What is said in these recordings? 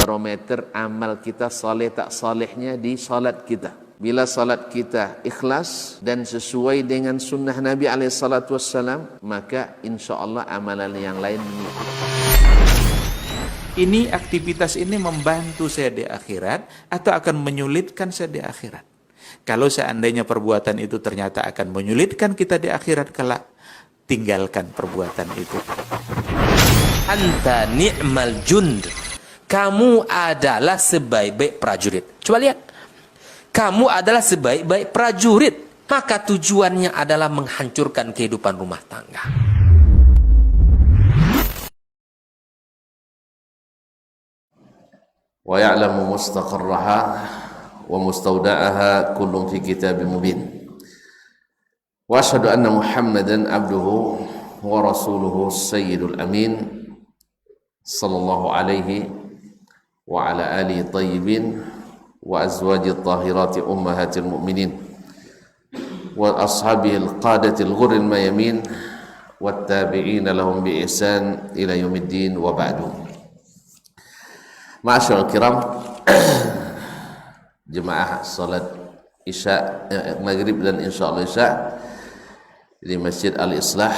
barometer amal kita saleh tak salehnya di salat kita. Bila salat kita ikhlas dan sesuai dengan sunnah Nabi SAW, maka insya Allah amalan yang lain mengikuti. Ini aktivitas ini membantu saya di akhirat atau akan menyulitkan saya di akhirat? Kalau seandainya perbuatan itu ternyata akan menyulitkan kita di akhirat kelak, tinggalkan perbuatan itu. Anta ni'mal jund. Kamu adalah sebaik-baik prajurit. Coba lihat. Kamu adalah sebaik-baik prajurit. Maka tujuannya adalah menghancurkan kehidupan rumah tangga. Wa ya'lamu mustaqarraha wa mustawda'aha kullun fi kitabim mubin. Wa asyhadu anna Muhammadan abduhu wa rasuluhu sayyidul amin sallallahu alaihi wa ala alihi tayyibin wa azwajit tahirati ummahatil mu'minin wa ashabihil qadatil ghurril mayamin wat tabi'ina lahum bi ihsan ila yaumiddin wa ba'du. Ma'asyiral kiram, jemaah salat Isya, maghrib dan insyaallah Isya di Masjid Al-Islah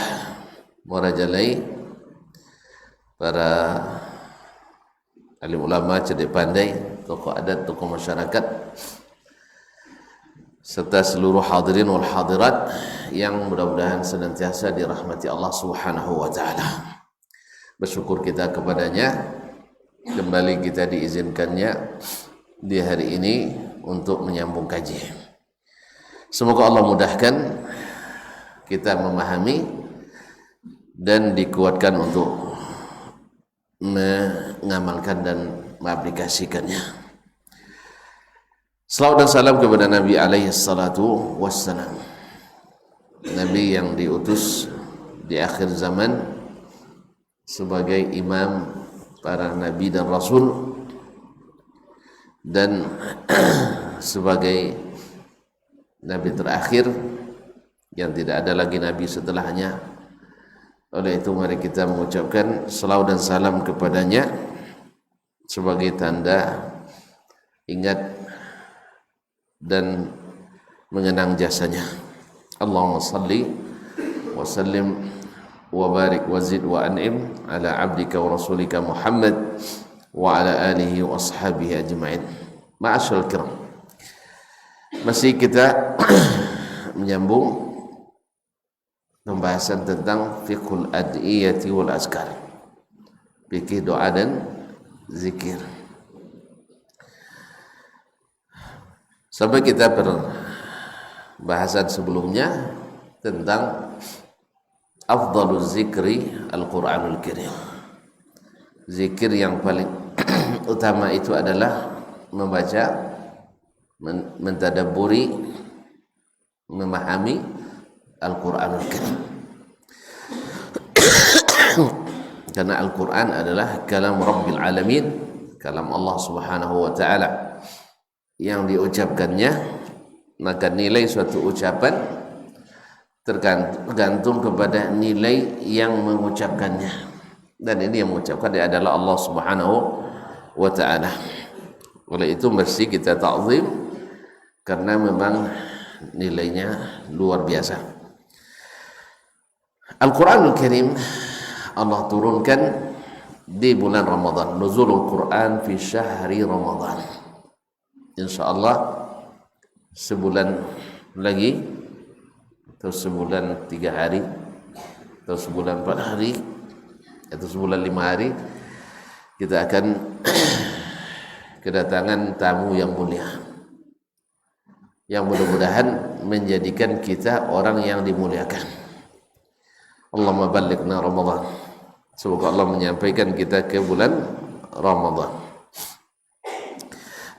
Morajalai, para alim ulama, cerdik pandai, tokoh adat, tokoh masyarakat, serta seluruh hadirin wal hadirat yang mudah-mudahan senantiasa dirahmati Allah Subhanahu wa taala. Bersyukur kita kepadanya, kembali kita diizinkannya di hari ini untuk menyambung kaji. Semoga Allah mudahkan kita memahami dan dikuatkan untuk mengamalkan dan mengaplikasikannya. Salawat dan salam kepada Nabi alaihi salatu wassalam, Nabi yang diutus di akhir zaman sebagai imam para nabi dan rasul, dan sebagai nabi terakhir yang tidak ada lagi nabi setelahnya. Oleh itu mari kita mengucapkan salawat dan salam kepadanya sebagai tanda ingat dan mengenang jasanya. Allahumma salli wa sallim wa barik wa zid wa an'im ala abdika wa rasulika Muhammad wa ala alihi wa ashabihi ajma'in. Ma'asyiral kiram, masih kita menyambung pembahasan tentang fiqhul ad'iyati wal azkar, fikih doa dan zikir. Sampai kita perbahasan sebelumnya tentang afdaluz zikri Al-Quranul Karim. Zikir yang paling utama itu adalah membaca, mentadabburi, memahami Al-Quranul Karim. Karena Al-Quran adalah kalam Rabbil Alamin, kalam Allah Subhanahu wa ta'ala. Yang diucapkannya, maka nilai suatu ucapan tergantung kepada nilai yang mengucapkannya, dan ini yang mengucapkan adalah Allah Subhanahu wa ta'ala. Oleh itu mesti kita ta'zim karena memang nilainya luar biasa. Al-Quranul Karim Allah turunkan di bulan Ramadan. Nuzulul Quran fi syahri Ramadan. Insyaallah sebulan lagi, atau sebulan 3 hari, atau sebulan 4 hari, atau sebulan 5 hari, kita akan kedatangan tamu yang mulia, yang mudah-mudahan menjadikan kita orang yang dimuliakan. Allahumma ballighna Ramadan. Semoga Allah menyampaikan kita ke bulan Ramadan.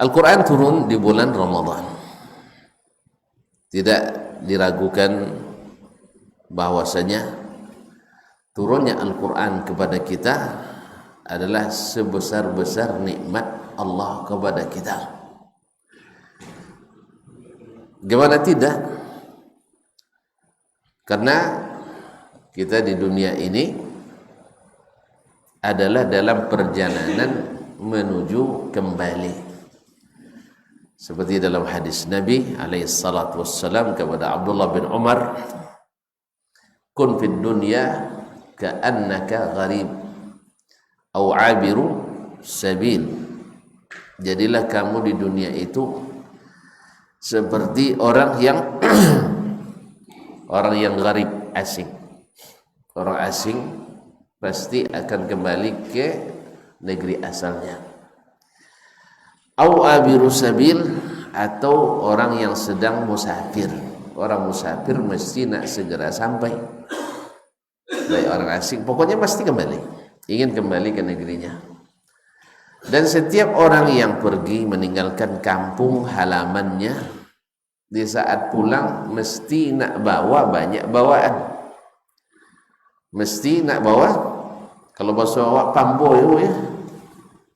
Al-Quran turun di bulan Ramadan. Tidak diragukan bahwasanya turunnya Al-Quran kepada kita adalah sebesar-besar nikmat Allah kepada kita. Gimana tidak? Karena kita di dunia ini adalah dalam perjalanan menuju kembali. Seperti dalam hadis Nabi alaihi salatu wassalam kepada Abdullah bin Umar, kun fid dunya ka'annaka gharib au 'abiru sabil. Jadilah kamu di dunia itu seperti orang yang orang yang gharib, asing. Orang asing pasti akan kembali ke negeri asalnya. Au abiru sabil, atau orang yang sedang musafir. Orang musafir mesti nak segera sampai. Baik orang asing, pokoknya pasti kembali, ingin kembali ke negerinya. Dan setiap orang yang pergi meninggalkan kampung halamannya, di saat pulang mesti nak bawa banyak bawaan. Mesti nak bawa, kalau bahasa awak pamboyo ya,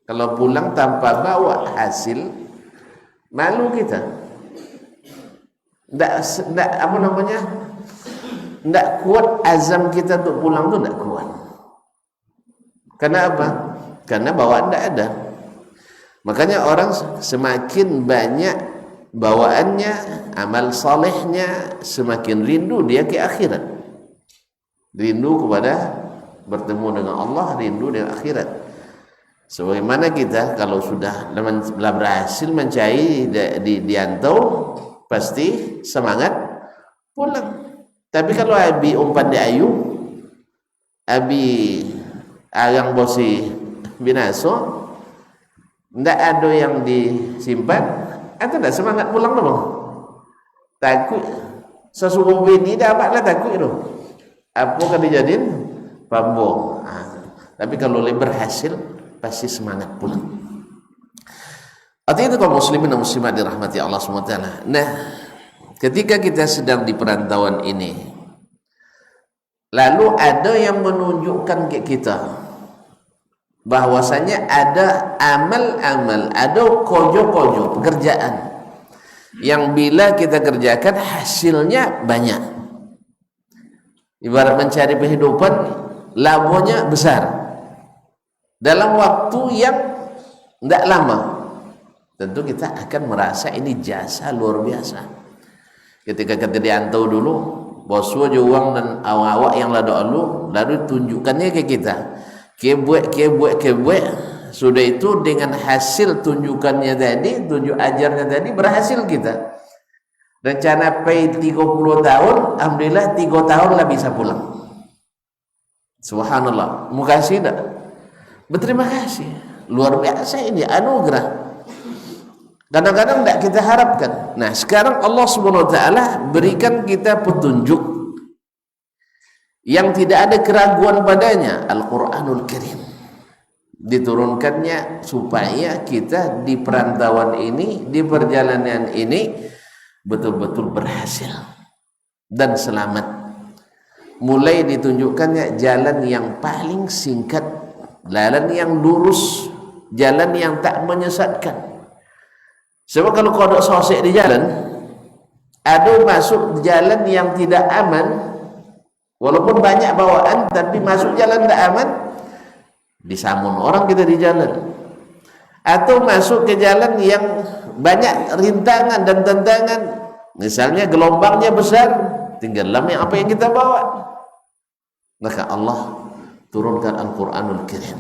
kalau pulang tanpa bawa hasil, malu kita. Ndak apa namanya? Ndak kuat azam kita untuk pulang tu, ndak kuat. Karena apa? Karena bawaan ndak ada. Makanya orang semakin banyak bawaannya, amal salehnya, semakin rindu dia ke akhirat. Rindu kepada bertemu dengan Allah, rindu dengan akhirat. Sebagaimana kita kalau sudah berhasil mencari di Antau, pasti semangat pulang. Tapi kalau abi umpan di ayu, abi agang bosi binaso, ndak ada yang disimpan, atau ndak semangat pulang dong. Takut sesuatu ini dapatlah takut itu. Apa kan dijadiin pambong. Tapi kalau berhasil pasti semangat pulang. Artinya itu kaum muslimin dan muslimat dirahmati Allah SWT. Nah, ketika kita sedang di perantauan ini, lalu ada yang menunjukkan ke kita bahwasanya ada amal-amal, ada kojo-kojo pekerjaan yang bila kita kerjakan hasilnya banyak. Ibarat mencari kehidupan, labanya besar dalam waktu yang tidak lama. Tentu kita akan merasa ini jasa luar biasa. Ketika kita diantau dulu, boswa juang dan awak-awak yang lalu tunjukkannya ke kita. Kebuat, sudah itu dengan hasil tunjukannya tadi, tunjuk ajarnya tadi, berhasil kita. Rencana pay 30 tahun, alhamdulillah 3 tahun lah bisa pulang. Subhanallah, makasih tak? Berterima kasih, luar biasa ini anugerah. Kadang-kadang tidak kita harapkan. Nah, sekarang Allah SWT berikan kita petunjuk yang tidak ada keraguan padanya, Al-Quranul Karim. Diturunkannya supaya kita di perantauan ini, di perjalanan ini betul-betul berhasil dan selamat. Mulai ditunjukkannya jalan yang paling singkat, jalan yang lurus, jalan yang tak menyesatkan. Sebab kalau kodok sosek di jalan, ada masuk jalan yang tidak aman, walaupun banyak bawaan, tapi masuk jalan tidak aman, disamun orang kita di jalan. Atau masuk ke jalan yang banyak rintangan dan tantangan, misalnya gelombangnya besar, tenggelam yang apa yang kita bawa. Maka Allah turunkan Al-Quranul Karim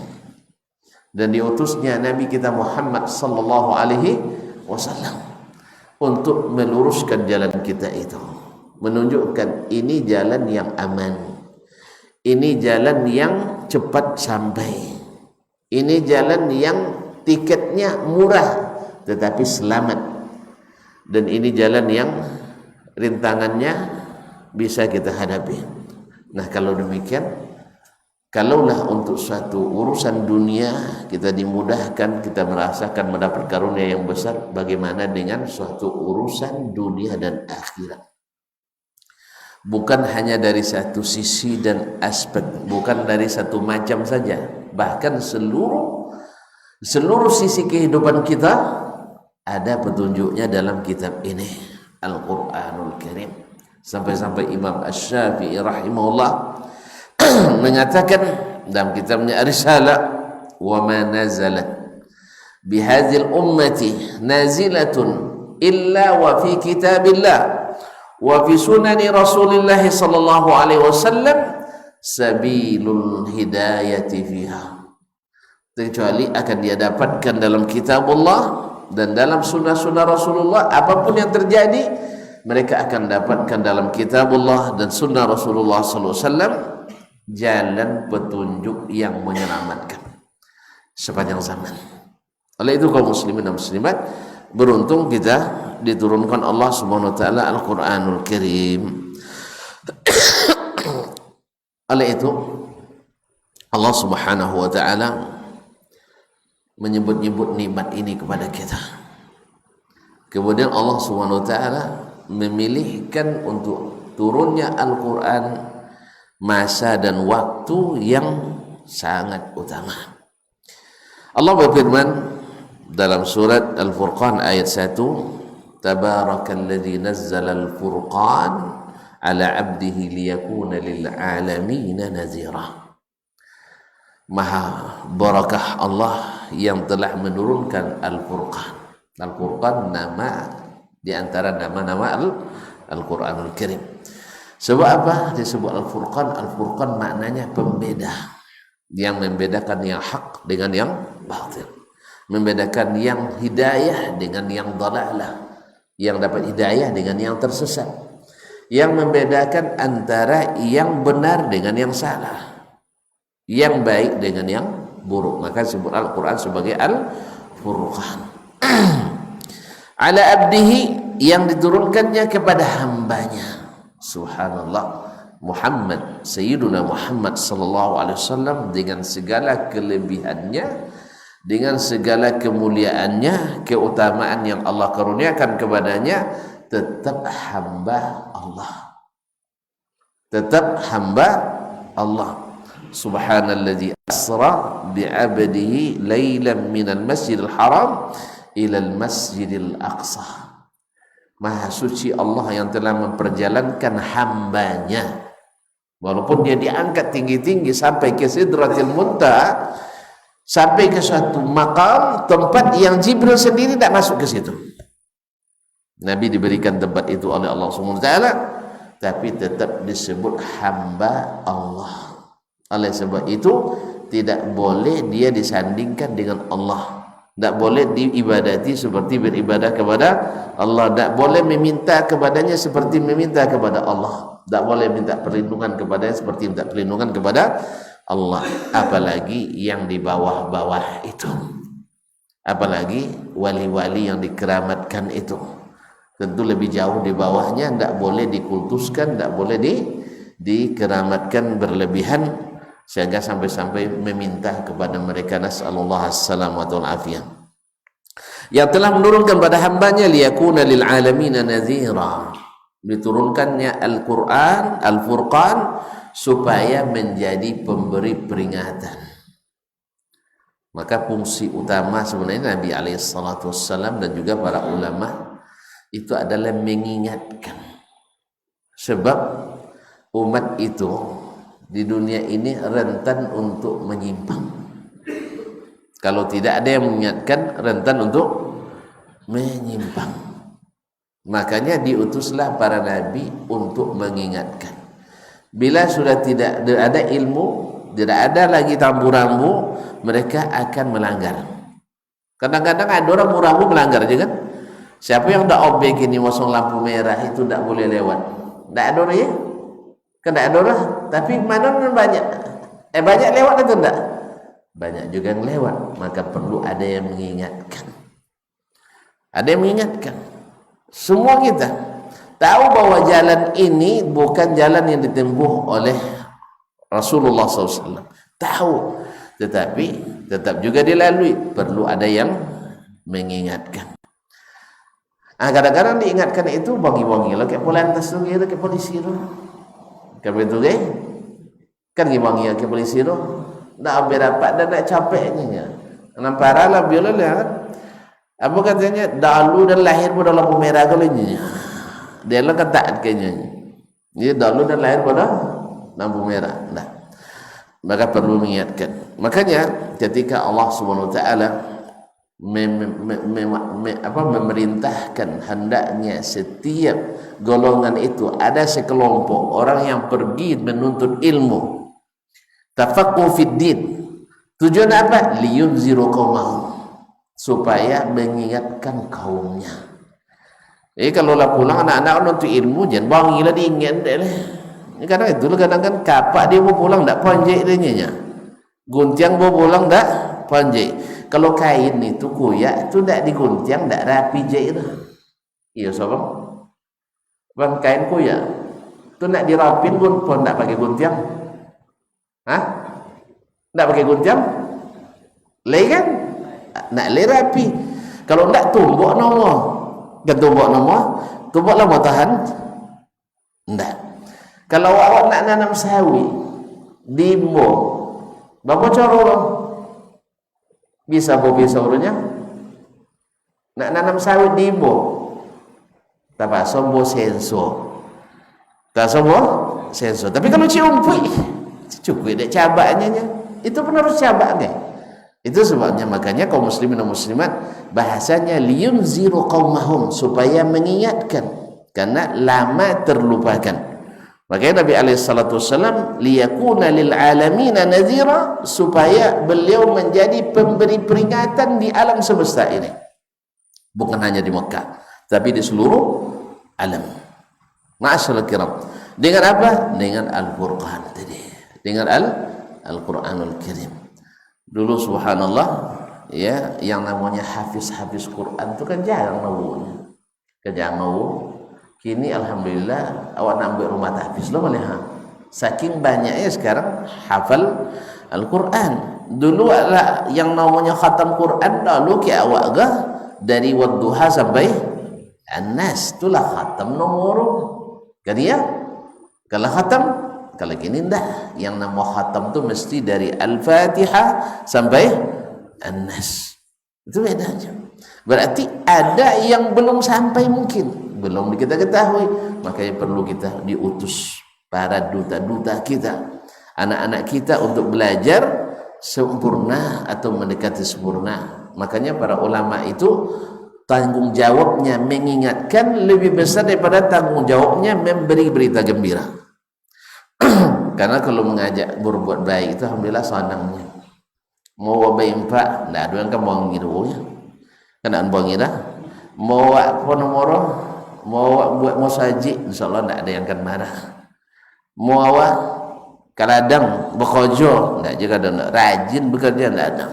dan diutusnya Nabi kita Muhammad sallallahu alaihi wasallam untuk meluruskan jalan kita itu, menunjukkan ini jalan yang aman, ini jalan yang cepat sampai, ini jalan yang tiketnya murah tetapi selamat, dan ini jalan yang rintangannya bisa kita hadapi. Nah, kalau demikian, kalaulah untuk suatu urusan dunia kita dimudahkan, kita merasakan mendapat karunia yang besar, bagaimana dengan suatu urusan dunia dan akhirat? Bukan hanya dari satu sisi dan aspek, bukan dari satu macam saja, bahkan seluruh sisi kehidupan kita ada petunjuknya dalam kitab ini, Al-Quranul Karim. Sampai-sampai Imam Asy-Syafi'i rahimahullah menyatakan dalam kitabnya Risalah, wa ma nazalat bihadzil ummati nazilatun illa wa fi kitabillah wa fi sunani Rasulillah sallallahu alaihi wasallam sabilul hidayati fiha, kecuali akan dia dapatkan dalam kitabullah dan dalam sunnah-sunnah Rasulullah. Apapun yang terjadi, mereka akan dapatkan dalam kitabullah dan sunnah Rasulullah SAW jalan petunjuk yang menyelamatkan sepanjang zaman. Oleh itu kaum muslimin dan muslimat, beruntung kita diturunkan Allah Subhanahu wa taala Al-Qur'anul Karim. Oleh itu Allah Subhanahu wa taala menyebut-nyebut nikmat ini kepada kita. Kemudian Allah Subhanahu wa taala memilihkan untuk turunnya Al-Qur'an masa dan waktu yang sangat utama. Allah berfirman dalam surat Al-Furqan ayat 1, Tabarakalladzi nazzala al-furqan ala 'abdihi liyakuna lil 'alamin nazira. Maha barakah Allah yang telah menurunkan Al-Furqan. Al-Furqan nama di antara nama-nama Al-Qur'anul Karim. Sebab apa disebut Al-Furqan? Al-Furqan maknanya pembeda, yang membedakan yang hak dengan yang batil, membedakan yang hidayah dengan yang dalalah, yang dapat hidayah dengan yang tersesat, yang membedakan antara yang benar dengan yang salah, yang baik dengan yang buruk. Maka disebut Al-Quran sebagai Al-Furqan. Ala abdihi, yang diturunkannya kepada hambanya. Subhanallah, Muhammad, Sayyiduna Muhammad sallallahu alaihi wasallam, dengan segala kelebihannya, dengan segala kemuliaannya, keutamaan yang Allah karuniakan kepadanya, tetap hamba Allah. Tetap hamba Allah. Subhanalladzi asra bi'abdihi lailan minal masjidil haram ilal masjidil aqsa. Maha suci Allah yang telah memperjalankan hambanya, walaupun dia diangkat tinggi-tinggi sampai ke Sidratil Muntaha, sampai ke suatu makam, tempat yang Jibril sendiri tidak masuk ke situ. Nabi diberikan tempat itu oleh Allah SWT, tapi tetap disebut hamba Allah. Oleh sebab itu tidak boleh dia disandingkan dengan Allah, tidak boleh diibadati seperti beribadah kepada Allah, tidak boleh meminta kepadanya seperti meminta kepada Allah, tidak boleh minta perlindungan kepadanya seperti minta perlindungan kepada Allah. Apalagi yang di bawah-bawah itu, apalagi wali-wali yang dikeramatkan itu, tentu lebih jauh di bawahnya, tidak boleh dikultuskan, tidak boleh dikeramatkan berlebihan sehingga sampai-sampai meminta kepada mereka. Nas'alullah as-salamatu wal afiyah. Yang telah menurunkan pada hambanya liyakuna lil alamina nadhira, diturunkannya Al-Quran Al-Furqan supaya menjadi pemberi peringatan. Maka fungsi utama sebenarnya Nabi SAW dan juga para ulama itu adalah mengingatkan. Sebab umat itu di dunia ini rentan untuk menyimpang. Kalau tidak ada yang mengingatkan, rentan untuk menyimpang. Makanya diutuslah para nabi untuk mengingatkan. Bila sudah tidak ada ilmu, tidak ada lagi rambu-rambu, mereka akan melanggar. Kadang-kadang ada orang rambu melanggar juga kan. Siapa yang dah objek ini masuk lampu merah itu tidak boleh lewat. Tidak ada orang ya? Kan tidak ada orang. Tapi mana banyak? Banyak lewat itu tidak? Banyak juga yang lewat. Maka perlu ada yang mengingatkan. Ada yang mengingatkan. Semua kita tahu bahwa jalan ini bukan jalan yang ditempuh oleh Rasulullah SAW. Tahu, tetapi tetap juga dilalui. Perlu ada yang mengingatkan. Kadang-kadang diingatkan itu bagi-bagi. Lo kayak polantas tu, kayak polisi tu. Kayak betul kan gimana kayak polisi tu? Nak ambil dapat dan nak capeknya. Nampara lah biola kan. Apa katanya? Dalu dan lahir pada lampu merah kalau ini. Dia lah kata kayaknya. Dia dalu dan lahir pada lampu merah. Nah, maka perlu mengingatkan. Makanya ketika Allah Subhanahu Wa Taala memerintahkan hendaknya setiap golongan itu ada sekelompok orang yang pergi menuntut ilmu, tafaqquh fid din. Tujuan apa? Liyunziru qaumahum, supaya mengingatkan kaumnya. Kalau lah pulang anak-anak nuntut ilmu, jangan bangilah diingat deh. Kadang itu kadang-kadang kapak dia mau pulang tak panjang dia, guntiang mau pulang tak panjang. Kalau kain itu kuyak tu tak diguntiang, tak rapi jahit. Iya sobat. Bang kain kuyak tu nak dirapin pun tak pakai guntiang. Hah? Tak pakai guntiang? Lei kan? Nak lei rapi. Kalau tak tumbuk nama. Kan tumbuk nama? Tumbuk lama tahan? Tak. Kalau awak nak nanam sawi di bawah, berapa cara orang? Bisa urutnya nak nanam sawit di bawah, tak sombo sensor, tak sombo sensor. Tapi kalau cukup dia cabaknya, itu pun harus cabak deh. Itu sebabnya makanya kaum muslimin dan muslimat bahasanya liyunziru qaumahum, supaya mengingatkan, karena lama terlupakan. Makanya Nabi SAW liyakuna lil alamina nadhira, supaya beliau menjadi pemberi peringatan di alam semesta ini, bukan hanya di Mekah tapi di seluruh alam. Ma'asyiral kiram, dengan apa? Dengan Al-Qur'an tadi, dengan Al-Qur'anul Karim. Dulu subhanallah ya, yang namanya hafiz Quran itu kan jarang nawu. Kini alhamdulillah awak nak ambil rumah tahfiz lo boleh ha. Saking banyaknya sekarang hafal Al-Quran. Dulu lah yang namanya khatam Quran, lalu ke awak gah dari wadduha sampai An-Nas, itulah khatam nomor kan ya. Kalau khatam, kalau kini ndak, yang nama khatam tu mesti dari Al-Fatihah sampai An-Nas. Itu bedanya. Berarti ada yang belum sampai, mungkin belum kita ketahui, makanya perlu kita diutus para duta-duta kita, anak-anak kita untuk belajar sempurna atau mendekati sempurna. Makanya para ulama itu tanggung jawabnya mengingatkan lebih besar daripada tanggung jawabnya memberi berita gembira. Karena kalau mengajak berbuat baik itu alhamdulillah senangnya. Mau baik pak, tidak ada yang kamu ngirunya, kena ngira. Mau apa nomor? Mau buat musajid, insyaallah tidak ada yang akan marah. Mau awak kadang bekerja, tidak juga ada, rajin bekerja tidak ada.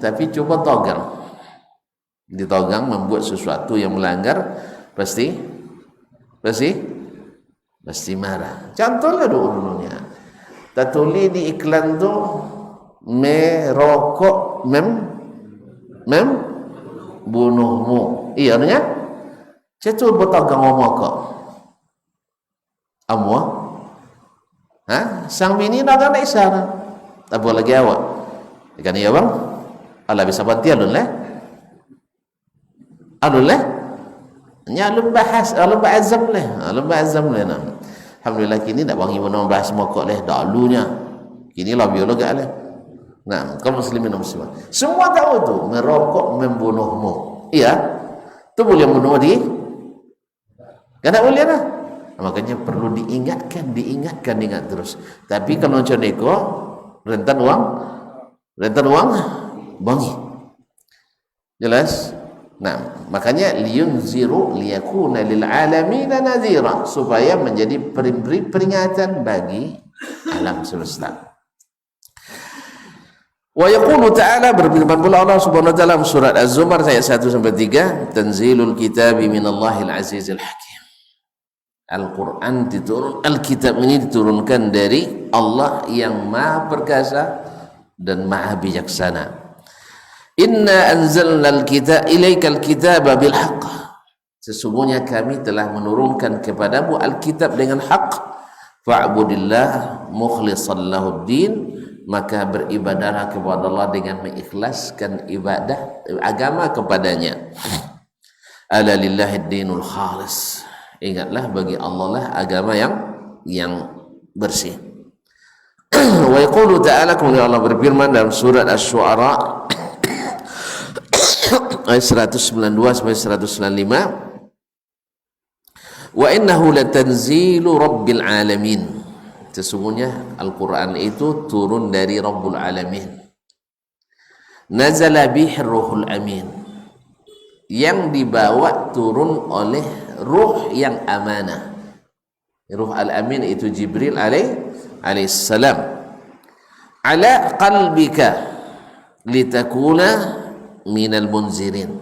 Tapi coba togang, ditogang membuat sesuatu yang melanggar, pasti marah. Contohnya dulunya, tertulis di iklan tu merokok bunuhmu. Iya nya? Cetul bertagang ngomong kok. Amwa? Sang bini nak nak isyarat. Tak boleh lagi awak. Ikan iya bang? Allah bisa bantu alun lah. Nya alun bahas, alun bahazam lah. Alhamdulillah kini tak bangi mana bahas mokok leh dahulunya. Kini lah biolog lah. Nah, kaum muslimin dan muslimat, semua tahu tu merokok membunuhmu. Iya. Tu boleh bunuh di? Kada boleh lah. Makanya perlu diingat terus. Tapi kalau macam neko rentan uang bangi. Jelas? Nah, makanya liyunziru liyakuna lil alamin nadhira, supaya menjadi pemberi peringatan bagi alam semesta. Wa yaqulu ta'ala, berfirman pula Allah Subhanahu wa taala surat Az-Zumar ayat 1 sampai 3, tanzilul kitabi minallahil azizil hakim. Al-Quran Alkitab ini diturunkan dari Allah yang maha perkasa dan maha bijaksana. Inna anzalna ilaikal kitaba bil haqq, sesungguhnya kami telah menurunkan kepadamu Alkitab dengan hak. Fa'budillah mukhlishan lahuddin, maka beribadahlah kepada Allah dengan mengikhlaskan ibadah agama kepadanya. Ala lillahid dinul khalis, ingatlah bagi Allah lah agama yang bersih. Wa yaqulu ta'ala, kemudian Allah berfirman dalam surat Asy-Syu'ara ayat 192 sampai 195. Wa innahu latanzilu rabbil alamin. Sesungguhnya Al-Quran itu turun dari Rabbul Alamin. Nazala bihi ruhul amin, yang dibawa turun oleh ruh yang amanah. Ruh al-amin itu Jibril alaihissalam. Ala qalbika litakuna minal munzirin,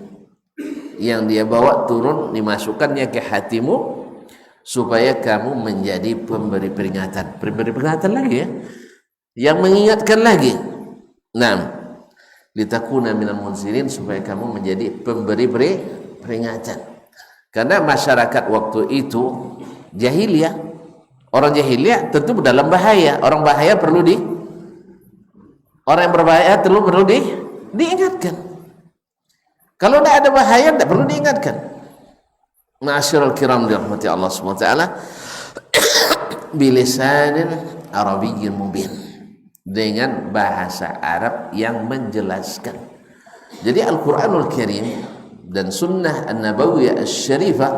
yang dia bawa turun, dimasukkannya ke hatimu supaya kamu menjadi pemberi peringatan. Pemberi peringatan lagi ya, yang mengingatkan lagi. Nah, litakuna minal munzirin, supaya kamu menjadi pemberi peringatan. Karena masyarakat waktu itu jahiliyah, orang jahiliyah tentu dalam bahaya. Orang bahaya perlu orang yang berbahaya perlu diingatkan. Kalau tidak ada bahaya tidak perlu diingatkan. Ma'asyiral kiram dirahmati Allah Subhanahu wa taala, bilisanin arabiyyin mubin, dengan bahasa Arab yang menjelaskan. Jadi Al-Qur'anul Karim dan Sunnah An-Nabawiyah Asy-Syarifah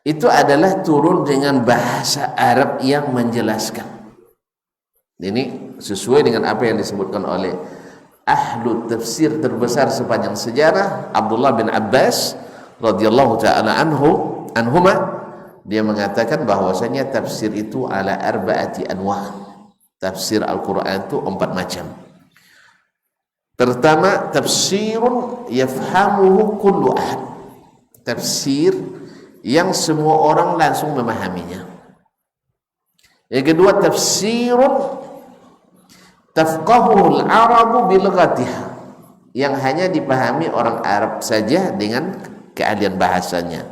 itu adalah turun dengan bahasa Arab yang menjelaskan. Ini sesuai dengan apa yang disebutkan oleh ahlu tafsir terbesar sepanjang sejarah, Abdullah bin Abbas radhiyallahu ta'ala anhuma. Dia mengatakan bahwasanya tafsir itu ala arba'ati anwa'. Tafsir Al-Quran itu 4 macam. Pertama, tafsirun yafhamuhu kullu ahad, tafsir yang semua orang langsung memahaminya. Yang kedua, tafsirun tafqahuhul arabu bilughatiha, yang hanya dipahami orang Arab saja dengan keahlian bahasanya.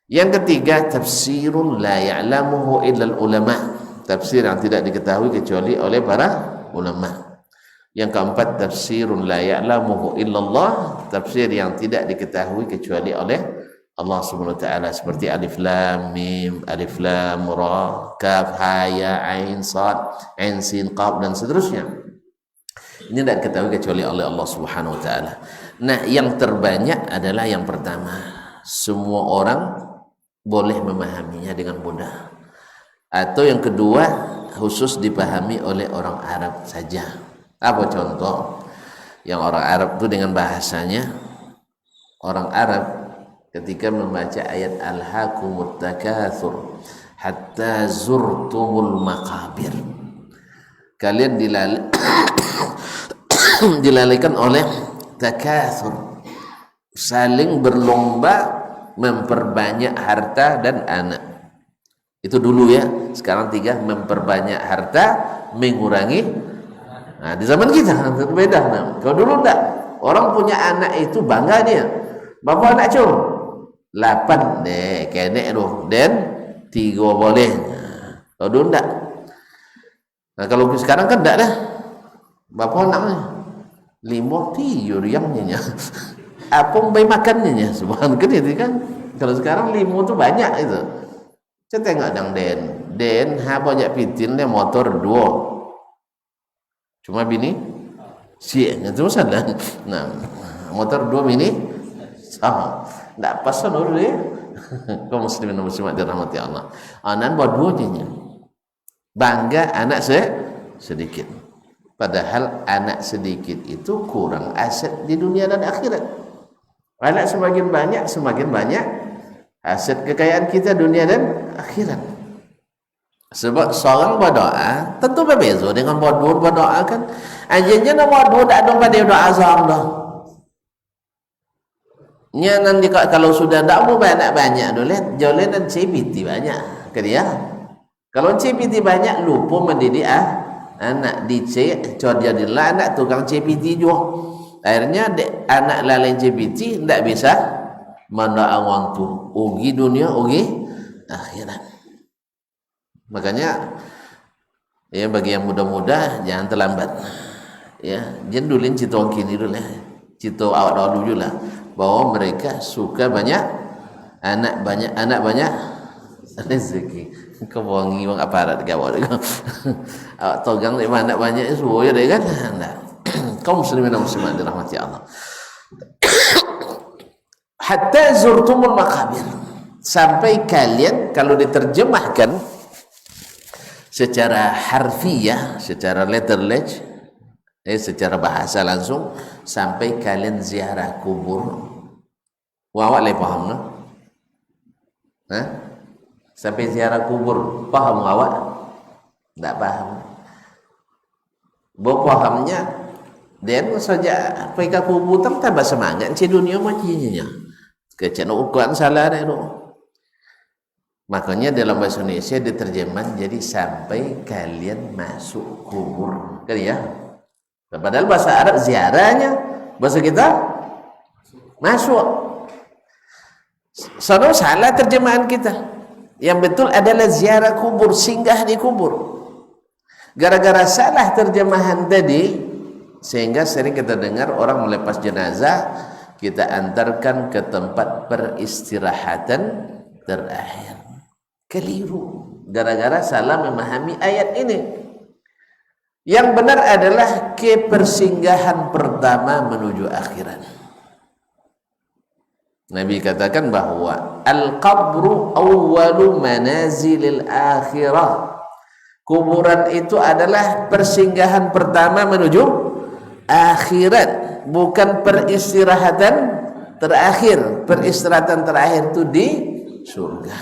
Yang ketiga, tafsirun la ya'lamuhu illal ulama, tafsir yang tidak diketahui kecuali oleh para ulama. Yang keempat, tafsirun la ya'lamuhu illallah, tafsir yang tidak diketahui kecuali oleh Allah Subhanahu wa taala, seperti alif lam mim, alif lam ra, kaf ha ya ain sad, ain sin qaf dan seterusnya. Ini tidak diketahui kecuali oleh Allah Subhanahu wa taala. Nah, yang terbanyak adalah yang pertama, semua orang boleh memahaminya dengan mudah. Atau yang kedua, khusus dipahami oleh orang Arab saja. Apa contoh? Yang orang Arab itu dengan bahasanya, orang Arab ketika membaca ayat alhaakumut takatsur hatta zurtumul maqabir, kalian dilalaikan oleh takatsur, saling berlomba memperbanyak harta dan anak. Itu dulu ya. Sekarang 3, memperbanyak harta, mengurangi. Nah, di zaman kita berbeda. Nah, kalau dulu enggak, orang punya anak itu bangga dia. Berapa anak cum? 8 deh, kenek doh. Dan 3 boleh. Nah, kalau dulu enggak. Nah, kalau sekarang kan enggak dah. Berapa anaknya? 5 tiur yang nyanyi. Apa bayi makannya? Subhanallah kan. Kalau sekarang 5 tu banyak itu. Saya tengok dang Den ha banyak pitin dia motor 2. Cuma bini siang itu salah. Nah, motor 2 bini sama. Tak pasal dulu ya. Kaum muslimin dan muslimat dirahmati Allah. Anak buat 2 nya. Bangga anak sedikit. Padahal anak sedikit itu kurang aset di dunia dan akhirat. Anak semakin banyak aset kekayaan kita dunia dan akhirat. Sebab seorang berdoa tentu berbeza dengan berdoa kan. Anjingnya nak berdoa tak ada pada doa Allah. Nya nanti kalau sudah tak mau banyak dulu, jalan dan CBT banyak ke dia. Kalau CBT banyak lupa mendidik anak dicek, jadilah anak tukang CBT juga. Akhirnya anak lalai CBT tidak bisa mendoa orang tu, ugi dunia, ugi akhirat. Makanya ya, bagi yang muda-muda jangan terlambat. Ya, jangan dulin cita orang kini dulu lah, cita awak dulu lah, bahwa mereka suka banyak anak banyak rezeki. Kau wangi bang aparat gawat dia. Awak togang ni anak banyak semua ya deh kan. Kaum muslimin dan muslimat dirahmati Allah. Hatta zurtumul maqabir, sampai kalian, kalau diterjemahkan secara harfiah, secara letterless, secara bahasa langsung, sampai kalian ziarah kubur. Wawak le paham no? Sampai ziarah kubur paham awak? Tak paham. Bo pahamnya dan saja pergi kubur tambah semangat ci dunia macinya. Kecen ukuran salah itu. Makanya dalam bahasa Indonesia diterjemahkan jadi sampai kalian masuk kubur. Kan ya? Padahal bahasa Arab ziarahnya, bahasa kita masuk. Salah terjemahan kita. Yang betul adalah ziarah kubur, singgah di kubur. Gara-gara salah terjemahan tadi, sehingga sering kita dengar orang melepas jenazah, kita antarkan ke tempat peristirahatan terakhir. Keliru. Gara-gara salah memahami ayat ini. Yang benar adalah kepersinggahan pertama menuju akhirat. Nabi katakan bahwa al-qabru awwalu manazilil akhirah. Kuburan itu adalah persinggahan pertama menuju akhirat, bukan peristirahatan terakhir. Peristirahatan terakhir itu di surga.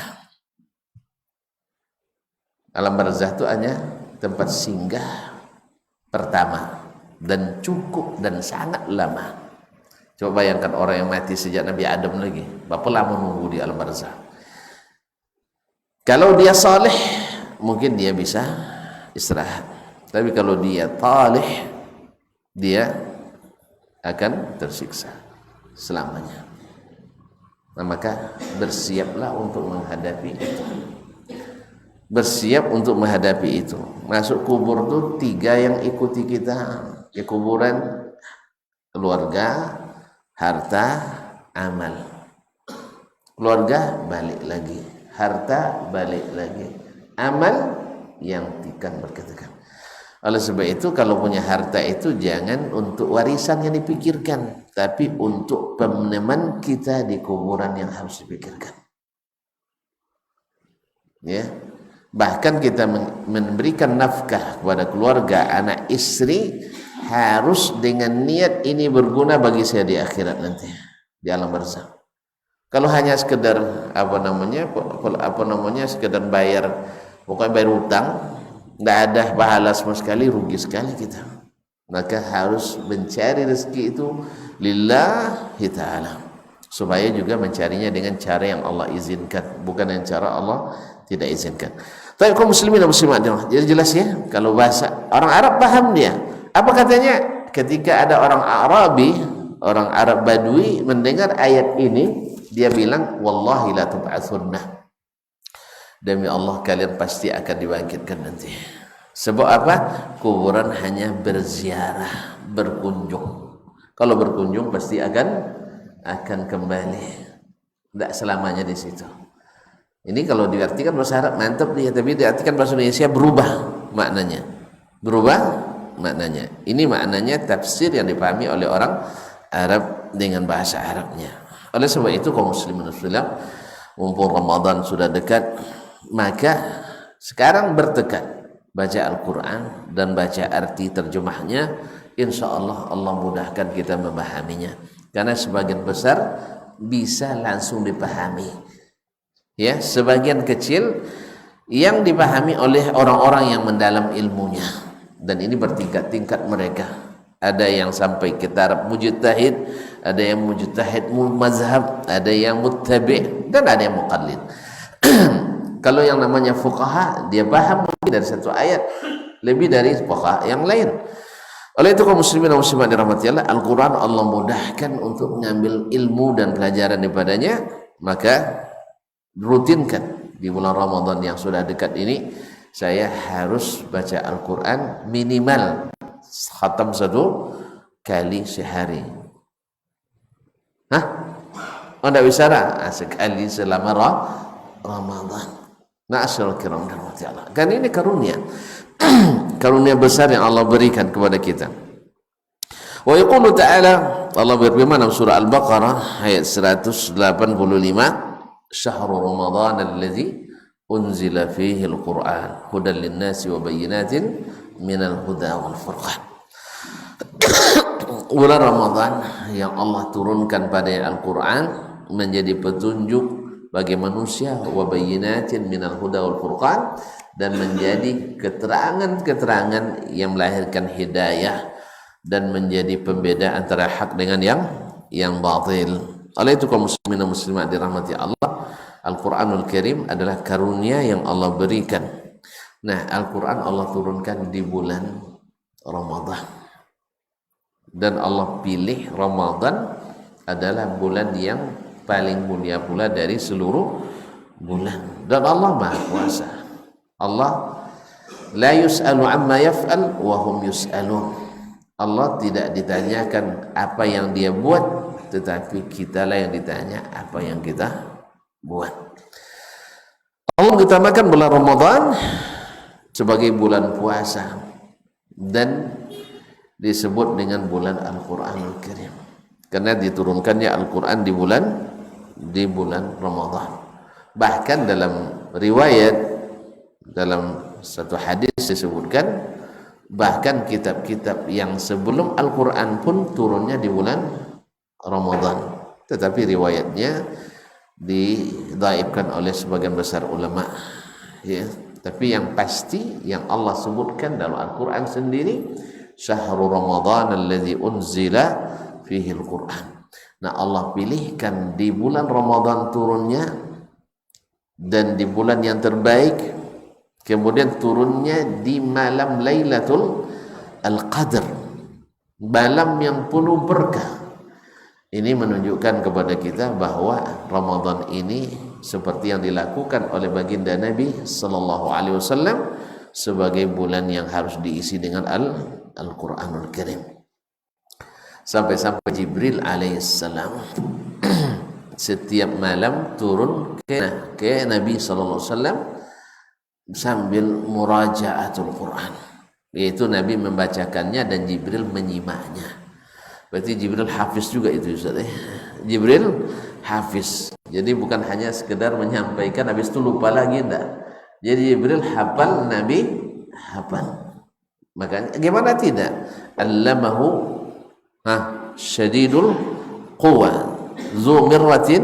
Alam barzah itu hanya tempat singgah pertama dan cukup dan sangat lama. Coba bayangkan orang yang mati sejak Nabi Adam lagi, berapa lama menunggu di alam barzah. Kalau dia saleh, mungkin dia bisa istirahat. Tapi kalau dia talih, dia akan tersiksa selamanya. Nah, maka bersiaplah untuk menghadapi itu. Bersiap untuk menghadapi itu. Masuk kubur itu 3 yang ikuti kita. Ke kuburan, keluarga, harta, amal. Keluarga balik lagi, harta balik lagi, amal yang tikam berkatakan. Oleh sebab itu, kalau punya harta itu jangan untuk warisan yang dipikirkan, tapi untuk peneman kita di kuburan yang harus dipikirkan. Ya, bahkan kita memberikan nafkah kepada keluarga, anak istri, harus dengan niat ini berguna bagi saya di akhirat nanti, di alam barzah. Kalau hanya sekedar sekedar bayar, pokoknya bayar utang, tidak ada pahala sama sekali, rugi sekali kita. Maka harus mencari rezeki itu lillahi ta'ala, supaya juga mencarinya dengan cara yang Allah izinkan, bukan dengan cara Allah tidak izinkan. Tapi kaum muslimin dan muslimat, jadi jelas ya, kalau bahasa orang Arab paham dia. Apa katanya? Ketika ada orang Arabi, orang Arab Badui mendengar ayat ini, dia bilang, wallahi la tub'atsunna. Demi Allah kalian pasti akan dibangkitkan nanti. Sebab apa? Kuburan hanya berziarah, berkunjung. Kalau berkunjung pasti akan kembali. Tidak selamanya di situ. Ini kalau diartikan bahasa Arab mantap dia, tapi diartikan bahasa Indonesia berubah maknanya. Berubah maknanya. Ini maknanya tafsir yang dipahami oleh orang Arab dengan bahasa Arabnya. Oleh sebab itu kaum muslimin muslimat, mumpung Ramadan sudah dekat, maka sekarang bertekad baca Al-Quran dan baca arti terjemahnya. Insya Allah Allah mudahkan kita memahaminya, karena sebagian besar bisa langsung dipahami. Ya, sebagian kecil yang dipahami oleh orang-orang yang mendalam ilmunya. Dan ini bertingkat-tingkat mereka. Ada yang sampai ke taraf mujtahid, ada yang mujtahid mazhab, ada yang muttabi', dan ada yang muqallid. Kalau yang namanya fuqaha, dia paham dari satu ayat lebih dari fuqaha yang lain. Oleh itu kaum muslimin dan muslimat dirahmati Allah, Al-Quran Allah mudahkan untuk mengambil ilmu dan pelajaran daripadanya. Maka rutinkan di bulan Ramadan yang sudah dekat ini, saya harus baca Al-Quran minimal khatam 1 kali sehari. Oh, tidak bisa sekali selama Ramadan. Na'asyarul kiram dirahmati Allah. Kan ini karunia karunia besar yang Allah berikan kepada kita. Wa yaqulu ta'ala, Allah berfirman dalam surah Al-Baqarah ayat 185, syahrul Ramadan alladzi unzila fihi al-Qur'an hudan lin-nasi wa bayyinatin minal huda wal furqan. Bulan Ramadan yang Allah turunkan pada Al-Quran menjadi petunjuk bagi manusia, wa bayyinatin minal huda wal furqan, dan menjadi keterangan-keterangan yang melahirkan hidayah dan menjadi pembeda antara hak dengan yang batil. Oleh itu kaum muslimin dan muslimat dirahmati Allah, Al-Quranul Karim adalah karunia yang Allah berikan. Nah, Al-Quran Allah turunkan di bulan Ramadan. Dan Allah pilih Ramadan adalah bulan yang paling mulia pula dari seluruh bulan. Dan Allah Maha Kuasa. Allah la yus'alu amma yaf'al wa hum yus'alun. Allah tidak ditanyakan apa yang dia buat, tetapi kitalah yang ditanya apa yang kita buat. Allah mengutamakan bulan Ramadan sebagai bulan puasa dan disebut dengan bulan Al-Quranul Karim karena diturunkannya Al-Quran di bulan Ramadan. Bahkan dalam riwayat, dalam satu hadis disebutkan, bahkan kitab-kitab yang sebelum Al-Quran pun turunnya di bulan Ramadan, tetapi riwayatnya didhaifkan oleh sebagian besar ulama, ya. Tapi yang pasti yang Allah sebutkan dalam Al-Quran sendiri, syahrul Ramadan alladzi unzila fihi al-Quran. Nah, Allah pilihkan di bulan Ramadan turunnya, dan di bulan yang terbaik, kemudian turunnya di malam Lailatul Qadar, malam yang penuh berkah. Ini menunjukkan kepada kita bahwa Ramadan ini seperti yang dilakukan oleh baginda Nabi sallallahu alaihi wasallam sebagai bulan yang harus diisi dengan Al-Quranul Karim. Sampai-sampai Jibril alaihissalam setiap malam turun ke Nabi sallallahu alaihi wasallam sambil murajaatul Quran, yaitu Nabi membacakannya dan Jibril menyimaknya. Berarti Jibril hafiz juga itu, Ustaz. Jibril hafiz. Jadi bukan hanya sekedar menyampaikan habis itu lupa lagi, enggak. Jadi Jibril hafal, Nabi hafal. Makanya gimana tidak? Allamahu syadidul quwa dzu mirratin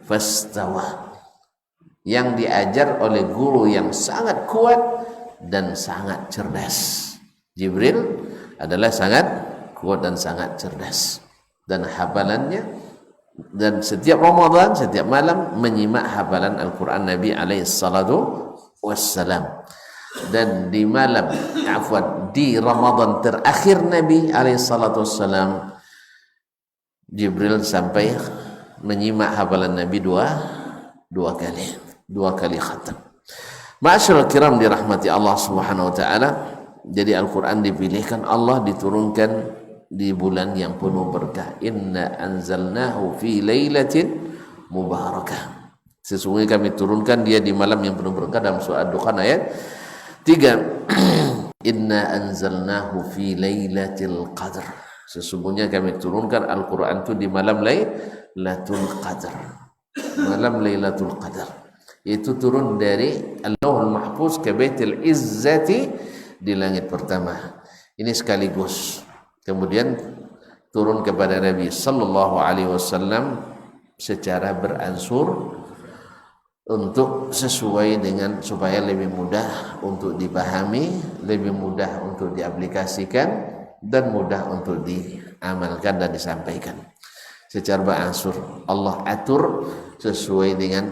fastawa. Yang diajar oleh guru yang sangat kuat dan sangat cerdas. Jibril adalah sangat kuat dan sangat cerdas, dan hafalannya, dan setiap Ramadan, setiap malam menyimak hafalan Al-Quran Nabi alaihi salatu wassalam. Dan di malam di Ramadan terakhir Nabi alaihi salatu wassalam, Jibril sampai menyimak hafalan Nabi dua kali khatam. Ma'asyiral kiram dirahmati Allah Subhanahu wa taala. Jadi Al-Quran dipilihkan Allah, diturunkan di bulan yang penuh berkah. Inna anzalnahu fi lailatin mubarakah. Sesungguhnya kami turunkan dia di malam yang penuh berkah, dalam surah Ad-Dukhan ayat 3. Inna anzalnahu fi lailatul qadr. Sesungguhnya kami turunkan Al-Quran itu di malam Lailatul Qadar. Malam Lailatul Qadar itu turun dari Al-Lauhul Mahfuz ke Baitul Izzati di langit pertama. Ini sekaligus. Kemudian turun kepada Nabi sallallahu alaihi wasallam secara beransur untuk sesuai dengan, supaya lebih mudah untuk dipahami, lebih mudah untuk diaplikasikan, dan mudah untuk diamalkan dan disampaikan. Secara beransur Allah atur sesuai dengan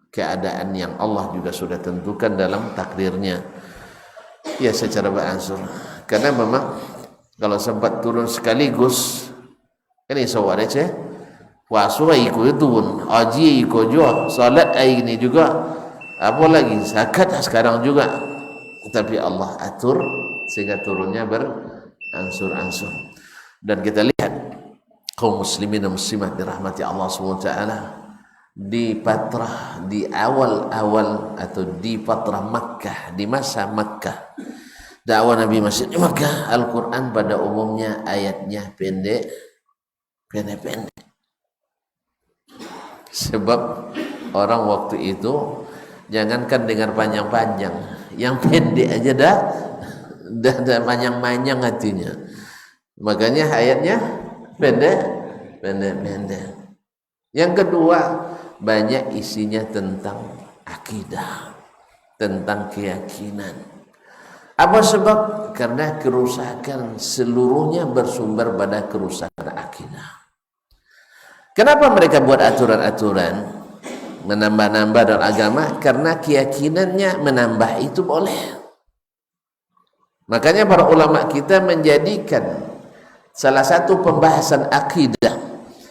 keadaan yang Allah juga sudah tentukan dalam takdirnya. Ya, secara beransur. Karena memang kalau sempat turun sekaligus, kan iso wae puasa ikut turun, haji ikut juga, salat ini juga, apa lagi zakat sekarang juga. Tapi Allah atur sehingga turunnya beransur-ansur. Dan kita lihat kaum muslimin dan muslimat dirahmati Allah SWT di patrah, di awal-awal atau di patrah Makkah, di masa Makkah, dakwah Nabi masih di Makkah. Al-Quran pada umumnya ayatnya pendek. Sebab orang waktu itu jangankan dengar panjang-panjang, yang pendek aja dah panjang-panjang hatinya. Makanya ayatnya pendek. Yang kedua, banyak isinya tentang akidah, tentang keyakinan. Apa sebab? Karena kerusakan seluruhnya bersumber pada kerusakan akidah. Kenapa mereka buat aturan-aturan menambah-nambah dalam agama? Karena keyakinannya menambah itu boleh. Makanya para ulama kita menjadikan salah satu pembahasan akidah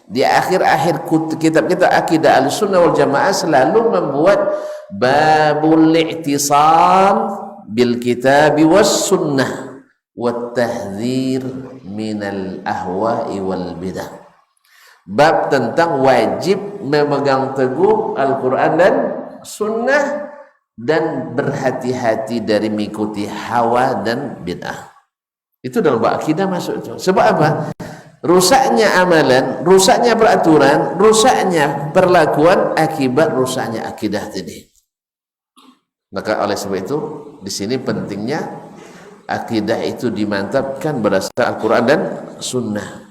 di akhir-akhir kitab-kitab akidah Ahlussunnah wal Jamaah selalu membuat babul i'tisam bil kitab was sunnah wat tahdzir minal ahwa'i wal bidah. Bab tentang wajib memegang teguh Al-Quran dan sunnah dan berhati-hati dari mengikuti hawa dan bid'ah. Itu dalam bab akidah masuk itu. Sebab apa? Rusaknya amalan, rusaknya peraturan, rusaknya perlakuan akibat rusaknya akidah tadi. Maka oleh sebab itu di sini pentingnya akidah itu dimantapkan berdasarkan Al-Quran dan sunnah.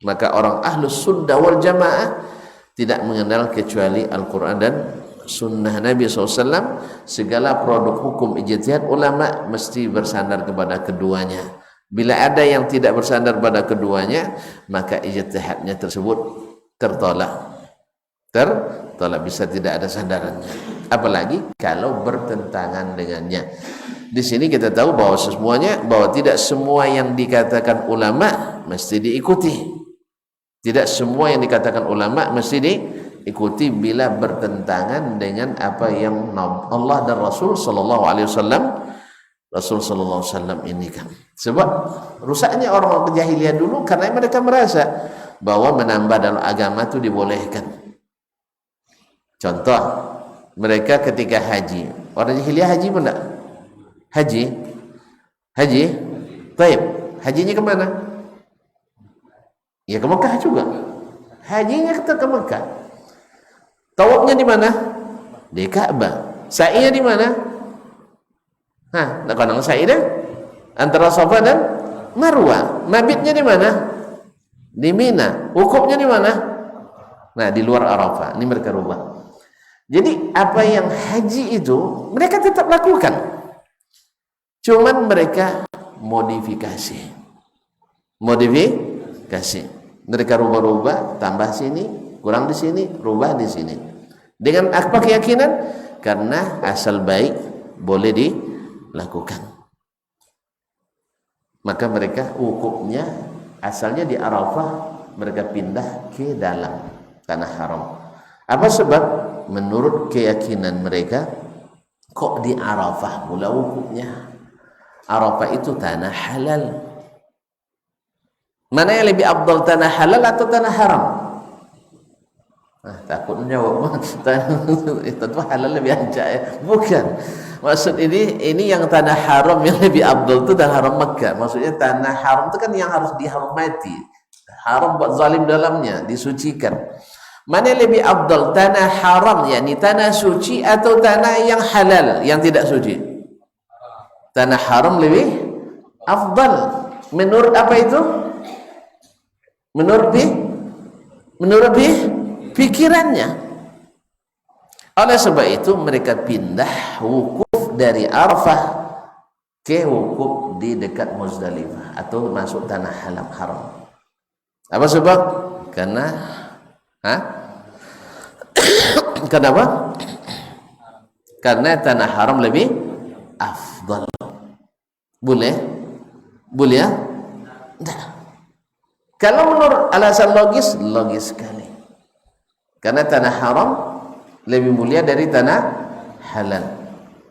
Maka orang Ahlus Sunnah wal Jamaah tidak mengenal kecuali Al-Quran dan sunnah Nabi SAW. Segala produk hukum ijtihad ulama mesti bersandar kepada keduanya. Bila ada yang tidak bersandar pada keduanya, maka ijtihadnya tersebut tertolak, bisa tidak ada sandarannya. Apalagi kalau bertentangan dengannya. Di sini kita tahu bahwa bahwa tidak semua yang dikatakan ulama mesti diikuti. Tidak semua yang dikatakan ulama mesti diikuti bila bertentangan dengan apa yang Allah dan Rasul sallallahu alaihi wasallam ini kan. Sebab rusaknya orang jahiliyah dulu karena mereka merasa bahwa menambah dalam agama itu dibolehkan. Contoh, mereka ketika haji, orang jahiliyah haji pun enggak? Haji, taib. Hajinya kemana? Ya ke Mekah juga. Hajinya ke Mekah. Tawafnya di mana? Di Ka'bah. Sa'inya di mana? Nah, kadang sa'i dah antara Safa dan Marwah. Mabitnya di mana? Di Mina. Wukufnya di mana? Nah, di luar Arafah. Ini mereka rubah. Jadi apa yang haji itu mereka tetap lakukan. Cuman mereka modifikasi. Mereka rubah-rubah, tambah sini, kurang di sini, rubah di sini. Dengan apa keyakinan? Karena asal baik boleh dilakukan. Maka mereka wukufnya asalnya di Arafah, mereka pindah ke dalam tanah haram. Apa sebab? Menurut keyakinan mereka, kok di Arafah mula wukufnya? Arafah itu tanah halal. Mana yang lebih afdal, tanah halal atau tanah haram? Takut menjawab. Tentu halal lebih ancak ya. Bukan. Maksud ini yang tanah haram yang lebih afdal itu tanah haram Mekah. Maksudnya tanah haram itu kan yang harus dihormati. Haram buat zalim dalamnya, disucikan. Mana yang lebih afdal, tanah haram yakni tanah suci atau tanah yang halal yang tidak suci? Tanah haram lebih afdal. Menurut apa itu? Menurut pikirannya. Oleh sebab itu mereka pindah wukuf dari Arafah ke wukuf di dekat Muzdalifah atau masuk tanah haram. Apa sebab? Kenapa? Karena tanah haram lebih afdal. Boleh ya? Tidak. Kalau menurut alasan logis sekali. Karena tanah haram lebih mulia dari tanah halal.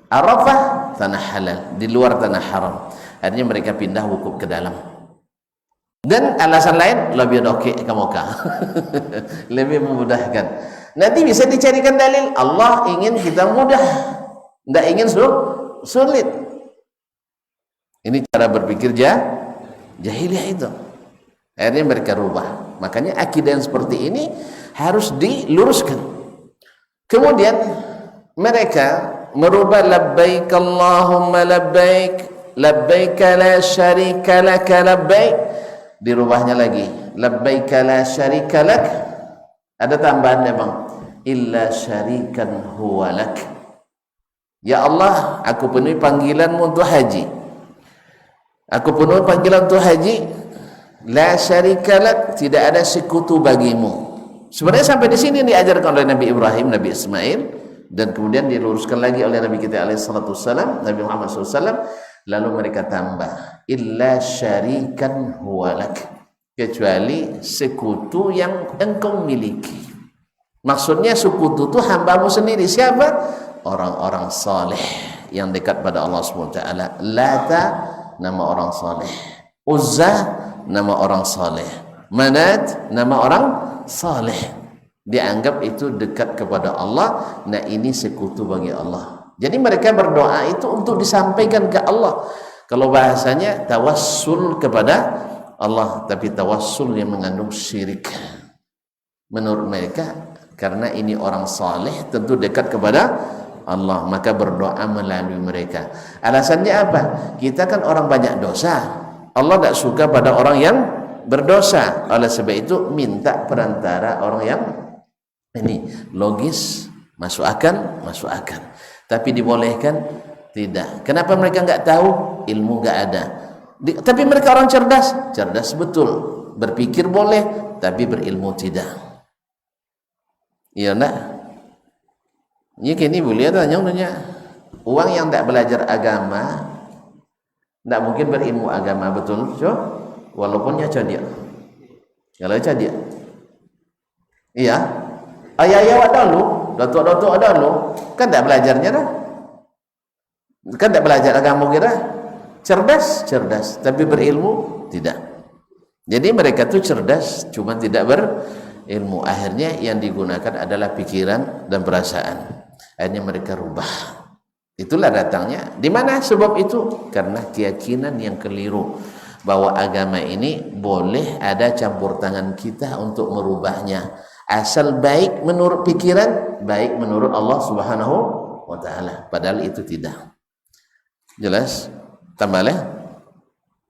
Arafah tanah halal, di luar tanah haram. Akhirnya mereka pindah wukuf ke dalam. Dan alasan lain lebih oke ke Mekah. Lebih memudahkan. Nanti bisa dicarikan dalil Allah ingin kita mudah, tidak ingin sulit. Ini cara berpikir jahiliyah itu. Akhirnya mereka rubah. Makanya akidah yang seperti ini harus diluruskan. Kemudian mereka merubah labbaik Allahumma labbaik, labbaik la syarika lak labbaik, dirubahnya lagi labbaik la syarika lak, ada tambahannya bang, illa syarikan huwa lak. Ya Allah, aku penuhi panggilanmu untuk haji, aku penuhi panggilan untuk haji, la syarika lak, tidak ada sekutu bagimu. Sebenarnya sampai di sini diajarkan oleh Nabi Ibrahim, Nabi Ismail, dan kemudian diluruskan lagi oleh Nabi kita alaihissalam, Nabi Muhammad SAW. Lalu mereka tambah illa syarikan huwalak, kecuali sekutu yang engkau miliki. Maksudnya sekutu itu hambamu sendiri. Siapa? Orang-orang saleh yang dekat pada Allah SWT. Lata, nama orang saleh. Uzza, nama orang saleh. Manat, nama orang saleh. Dianggap itu dekat kepada Allah. Nah, ini sekutu bagi Allah. Jadi mereka berdoa itu untuk disampaikan ke Allah. Kalau bahasanya tawassul kepada Allah, tapi tawassul yang mengandung syirik. Menurut mereka, karena ini orang saleh tentu dekat kepada Allah, maka berdoa melalui mereka. Alasannya apa? Kita kan orang banyak dosa. Allah tidak suka pada orang yang berdosa. Oleh sebab itu minta perantara orang yang ini logis, masuk akal, masuk akal. Tapi dibolehkan? Tidak. Kenapa mereka nggak tahu? Ilmu nggak ada. Tapi mereka orang cerdas, cerdas betul. Berpikir boleh, tapi berilmu tidak. Iya enggak? Ini kini boleh tanya, orang yang tidak belajar agama tidak mungkin berilmu agama, betul? So, walaupun dia cerdik. Kalau cerdik, iya. Ayah-ayah dulu, datuk-datuk dulu, kan tidak belajarnya dah. Kan tidak belajar agama kira. Cerdas, cerdas, tapi berilmu tidak. Jadi mereka tu cerdas, cuma tidak berilmu. Akhirnya yang digunakan adalah pikiran dan perasaan. Akhirnya mereka rubah. Itulah datangnya. Di mana sebab itu? Karena keyakinan yang keliru bahwa agama ini boleh ada campur tangan kita untuk merubahnya. Asal baik menurut pikiran, baik menurut Allah Subhanahu wa taala. Padahal itu tidak. Jelas? Tambah lah.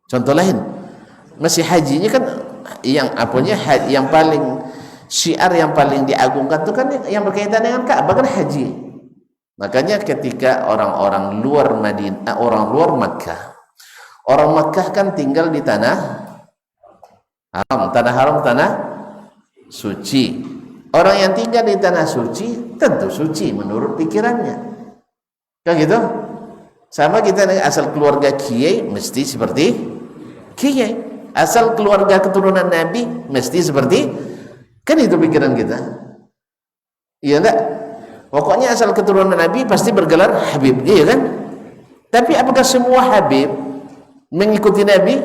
Contoh lain. Masih hajinya kan yang apanya yang paling syiar yang paling diagungkan itu kan yang berkaitan dengan Ka'bah kan haji. Makanya ketika orang-orang luar Madinah, orang luar Makkah, orang Makkah kan tinggal di tanah haram, tanah suci. Orang yang tinggal di tanah suci tentu suci menurut pikirannya. Kan gitu? Sama kita nih, asal keluarga kiai mesti seperti kiai. Asal keluarga keturunan Nabi mesti seperti, kan itu pikiran kita. Iya enggak? Pokoknya asal keturunan Nabi pasti bergelar Habib, iya kan? Tapi apakah semua Habib mengikuti Nabi?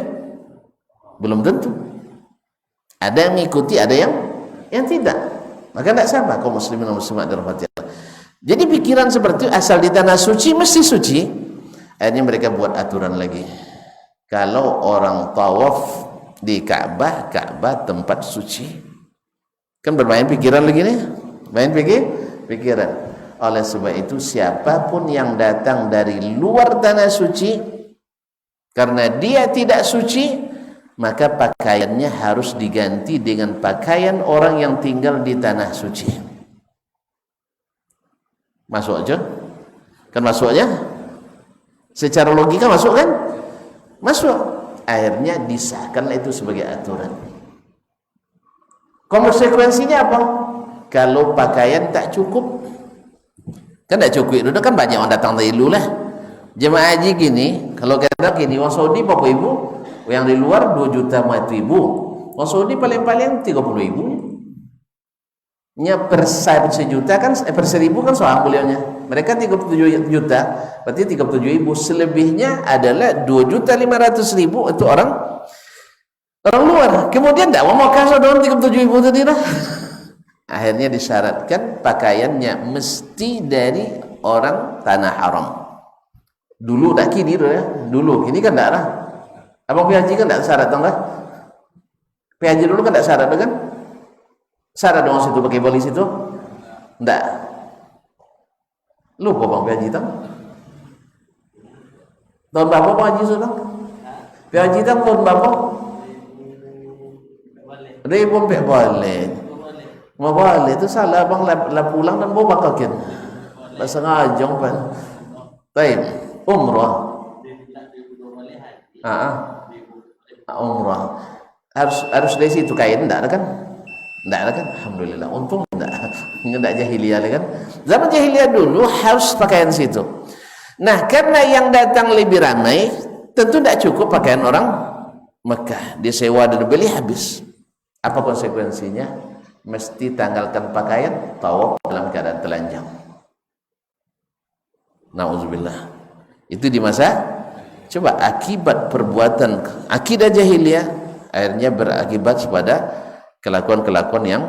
Belum tentu. Ada yang mengikuti, ada yang tidak. Maka tidak sama kaum muslimin dan muslimat dirahmati Allah. Jadi pikiran seperti itu, asal di tanah suci mesti suci. Akhirnya mereka buat aturan lagi. Kalau orang tawaf di Ka'bah, Ka'bah tempat suci. Kan bermain pikiran lagi nih. Main pikiran. Oleh sebab itu siapapun yang datang dari luar tanah suci, karena dia tidak suci, maka pakaiannya harus diganti dengan pakaian orang yang tinggal di tanah suci. Masuk aja? Kan masuk aja? Secara logika masuk kan? Masuk. Akhirnya disahkanlah itu sebagai aturan. Konsekuensinya apa? Kalau pakaian tak cukup, kan tak cukup itu kan banyak orang datang dari dulu lah. Jemaah haji gini, kalau kata gini, orang Saudi Bapak Ibu, yang di luar 2 juta ribu, orang Saudi paling-paling 30 ribu. Nya per 1 juta kan, per 1000 kan soal beliaunya. Mereka 37 juta, berarti 37 ribu. Selebihnya adalah 2.500.000 itu orang luar. Kemudian tidak mau kasih dalam 37 ribu tadi lah. Akhirnya disyaratkan pakaiannya mesti dari orang tanah haram. Dulu tak kini tu ya. Dulu kini kan tak lah. Abang pergi haji kan tak syarat tau kan? Pergi haji dulu kan tak syarat kan? Syarat dong situ pakai polis itu? Tak. Lupa bang pergi haji tau? Tahun berapa bang haji sudah? Pergi haji tau tahun berapa? Ribu pergi balik. Mau balik tu salah bang lah pulang dan bawa bakal kan? Bahasa ngajong kan? Baik, umrah. Umrah. Harus dari situ kain enggak ada kan? Enggak ada kan? Alhamdulillah. Untung enggak jahiliyah kan? Zaman jahiliyah dulu harus pakaian situ. Nah, karena yang datang lebih ramai, tentu tidak cukup pakaian orang Mekah. Disewa dan beli habis. Apa konsekuensinya? Mesti tanggalkan pakaian, tawaf dalam keadaan telanjang. Nauzubillah. Itu di masa coba akibat perbuatan akidah jahiliyah akhirnya berakibat pada kelakuan-kelakuan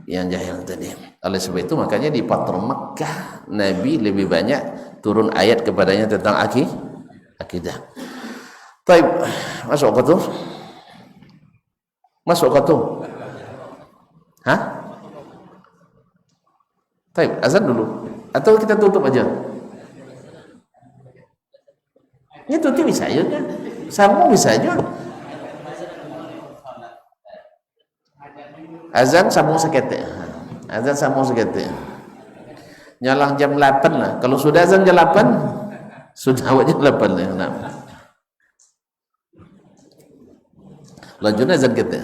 yang jahil tadi. Oleh sebab itu makanya di Fathu Makkah Nabi lebih banyak turun ayat kepadanya tentang akidah. Baik, masuk waktu. Masuk waktu. Hah? Baik, azan dulu atau kita tutup aja? Ini tutup bisa aja kan? Sambung bisa aja. Azan sambung sekete. Azan sambung sekete. Nyalang jam 8 lah. Kalau sudah azan jam 8, sudah awak jam 8 lah. Nah. Lanjut azan kita.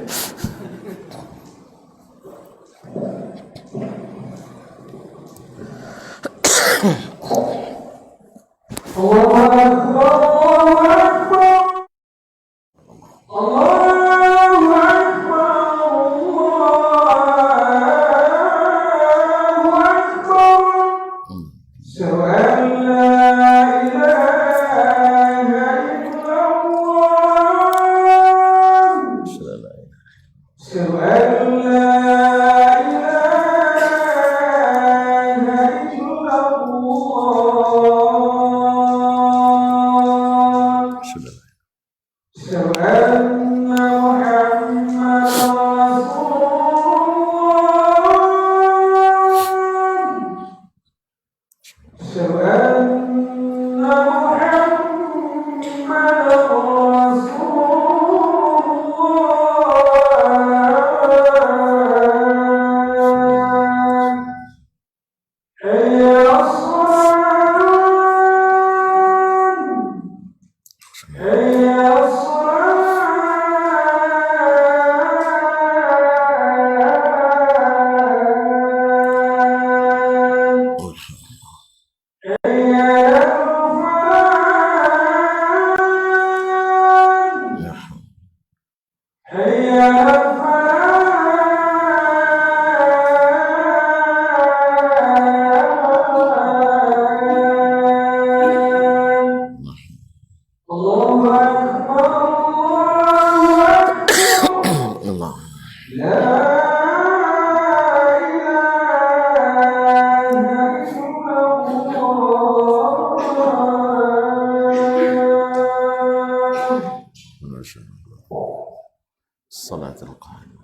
Salatul Qa'im.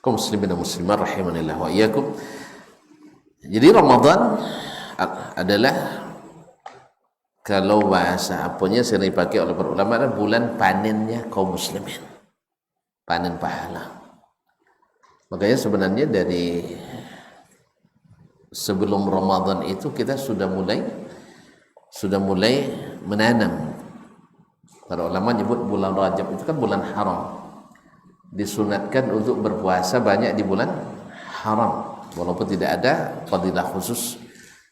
Kaum muslimin dan muslimat rahimanillah wa iyyakum. Jadi Ramadan adalah kalau bahasa apanya sering dipakai oleh para ulama adalah bulan panennya kaum muslimin. Panen pahala. Makanya sebenarnya dari sebelum Ramadan itu kita sudah mulai menanam. Para ulama nyebut bulan Rajab itu kan bulan haram. Disunatkan untuk berpuasa banyak di bulan haram, walaupun tidak ada fadilah khusus.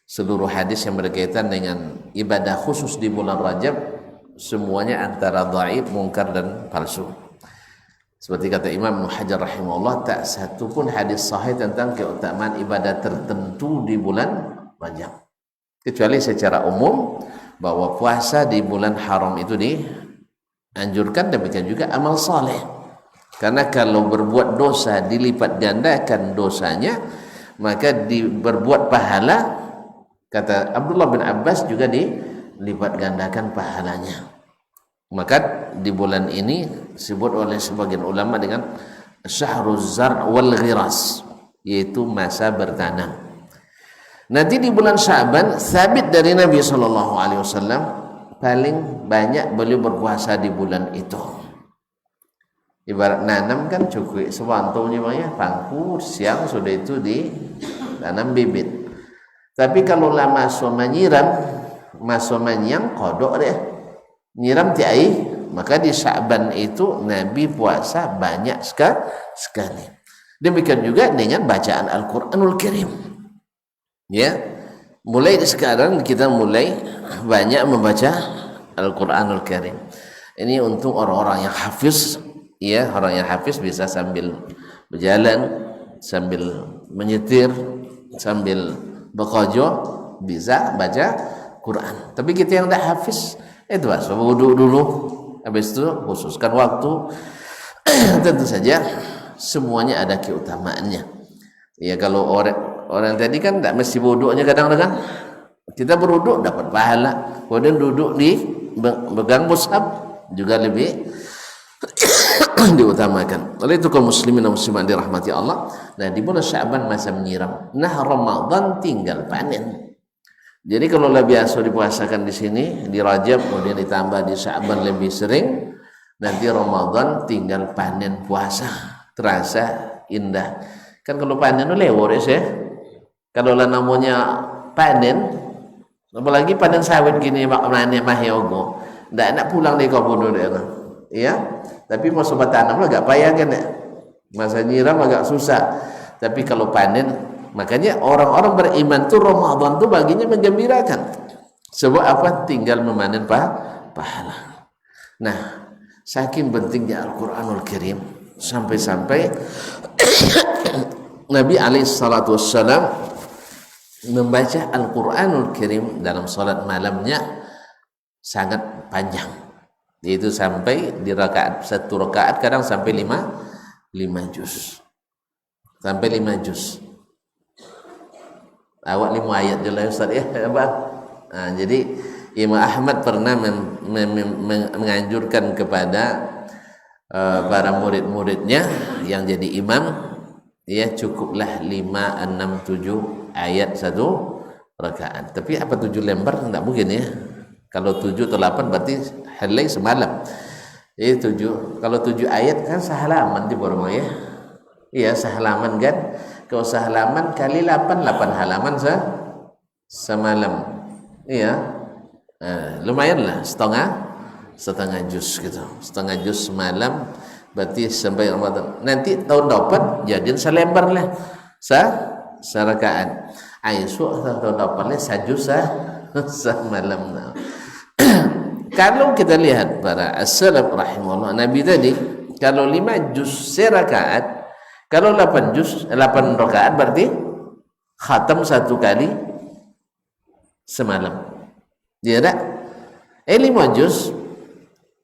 Seluruh hadis yang berkaitan dengan ibadah khusus di bulan Rajab semuanya antara dhaif, mungkar dan palsu. Seperti kata Imam Ibnu Hajar rahimahullah, tak satu pun hadis sahih tentang keutamaan ibadah tertentu di bulan Rajab, kecuali secara umum bahwa puasa di bulan haram itu dianjurkan, demikian juga amal saleh. Karena kalau berbuat dosa dilipat gandakan dosanya, maka berbuat pahala, kata Abdullah bin Abbas, juga dilipat gandakan pahalanya. Maka di bulan ini disebut oleh sebagian ulama dengan syahruz zar' wal ghiras, yaitu masa bertanam. Nanti di bulan Sya'ban, sabit dari Nabi SAW, paling banyak beliau berpuasa di bulan itu. Ibarat nanam kan cukup sewantunya ya, pangku siang sudah itu ditanam bibit. Tapi kalau lama soma nyiram, masoma nyang kodok deh, nyiram tiai, maka di Sya'ban itu Nabi puasa banyak sekali. Demikian juga dengan bacaan Al-Quranul Karim. Ya, mulai sekarang kita mulai banyak membaca Al-Quranul Karim. Ini untuk orang-orang yang hafiz. Ya, orang yang hafiz bisa sambil berjalan, sambil menyetir, sambil bekerja, bisa baca Quran. Tapi kita yang tidak hafiz, itu wudhu dulu, habis itu khususkan waktu. Tentu saja semuanya ada keutamaannya. Ya, kalau orang tadi kan tidak mesti wudhunya, kadang-kadang kita berwudhu dapat pahala, kemudian duduk di pegang mushaf juga lebih diutamakan. Oleh itu kaum muslimin dan muslimat dirahmati Allah, nah di bulan Sya'ban masa menyiram, nah Ramadan tinggal panen. Jadi kalau lebih biasa dipuasakan di sini di Rajab, kemudian ditambah di Sya'ban lebih sering, nanti Ramadan tinggal panen puasa, terasa indah. Kan kalau panen itu lewat ya. Kalau lah namanya panen, apalagi panen sawit gini maknanya mahyogo, ndak nak pulang di kebun itu. Ya, tapi mau sobat tanam agak payah kan ya, masa nyiram agak susah. Tapi kalau panen, makanya orang-orang beriman tuh Ramadan tuh baginya menggembirakan. Sebab apa? Tinggal memanen pahala. Nah, saking pentingnya Al-Quranul Karim, sampai-sampai Nabi SAW membaca Al-Quranul Karim dalam salat malamnya sangat panjang. Yaitu sampai di satu rakaat kadang sampai 5 juz. Sampai 5 juz. Awak 5 ayat je lah Ustaz ya, Bang. Nah, jadi Imam Ahmad pernah menganjurkan kepada para murid-muridnya yang jadi imam, ya cukuplah 5, 6, 7 ayat satu rakaat. Tapi apa 7 lembar? Tidak mungkin ya. Kalau 7 atau 8 berarti helai semalam. 7. Kalau 7 ayat kan sehalaman di Borma ya. Iya, sehalaman kan. Kalau sehalaman kali 8 halaman semalam. Iya. Lumayan lah, setengah juz gitu. Setengah juz semalam berarti sampai Ramadan. Nanti tahun depan jadiin selembar lah. Serakaat. Aisyah tahun depannya sajuz semalam. Kalau kita lihat para as-salaf rahimahullah, Nabi tadi kalau 5 juz serakaat, kalau 8 juz 8 rakaat berarti khatam 1 kali semalam. Ya tak? 5 juz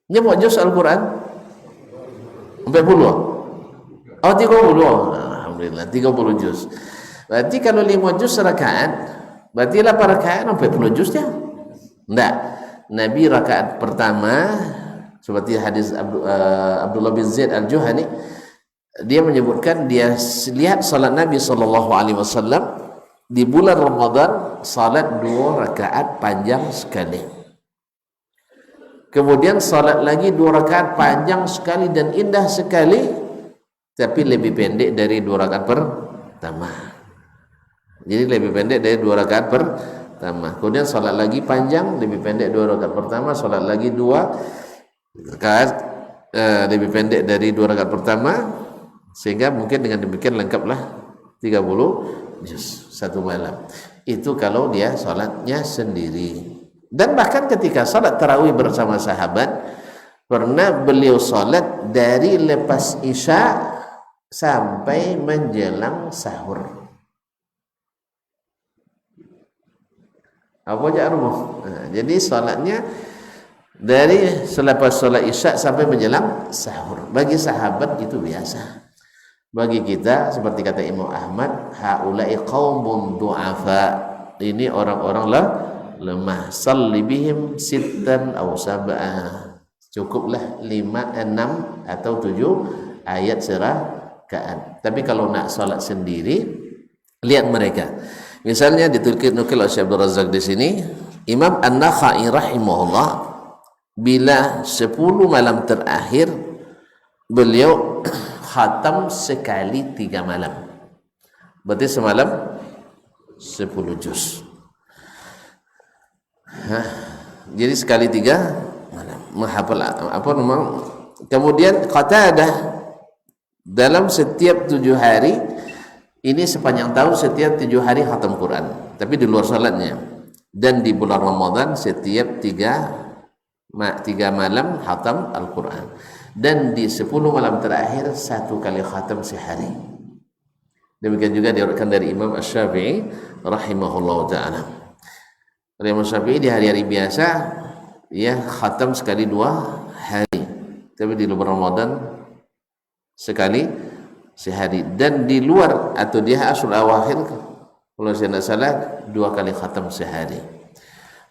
5 juz Al-Quran 40. Oh 30. Alhamdulillah 30 juz. Berarti kalau 5 juz rakaat berarti 8 rakaat 40 juz ya? Enggak. Nabi rakaat pertama seperti hadis Abdullah bin Zaid al-Juhani, dia menyebutkan dia lihat salat Nabi SAW di bulan Ramadan, salat 2 rakaat panjang sekali. Kemudian salat lagi 2 rakaat panjang sekali dan indah sekali, tapi lebih pendek dari 2 rakaat pertama. Jadi lebih pendek dari 2 rakaat pertama. Kemudian salat lagi panjang, lebih pendek 2 rakaat pertama, salat lagi 2 rakaat lebih pendek dari 2 rakaat pertama, sehingga mungkin dengan demikian lengkaplah 30 juz 1 malam. Itu kalau dia salatnya sendiri. Dan bahkan ketika salat tarawih bersama sahabat, pernah beliau salat dari lepas isya sampai menjelang sahur. Apa aja rumah. Nah, jadi salatnya dari selepas sholat isya sampai menjelang sahur. Bagi sahabat itu biasa. Bagi kita seperti kata Imam Ahmad, haula'i qaumun du'afa, ini orang-orang lemah. Salli bihim sittan aw sab'ah, cukuplah 5, 6 atau 7 ayat serakaat. Tapi kalau nak salat sendiri, lihat mereka. Misalnya nukil oleh Syekh Abdul Razak di sini, Imam An-Nakhai rahimahullah, bila 10 malam terakhir beliau khatam sekali 3 malam, berarti semalam 10 juz. Jadi sekali 3 malam menghafal apa nama. Kemudian Qatadah dalam setiap 7 hari, ini sepanjang tahun setiap 7 hari khatam Quran, tapi di luar salatnya. Dan di bulan Ramadan setiap 3 malam khatam Al-Quran. Dan di 10 malam terakhir 1 kali khatam sehari. Demikian juga diriwayatkan dari Imam Asy-Syafi'i rahimahullah ta'ala. Imam Syafi'i di hari-hari biasa ya khatam sekali 2 hari, tapi di bulan Ramadan sekali sehari. Dan di luar atau di Ashrul Awakhir, kalau saya tidak salah 2 kali khatam sehari.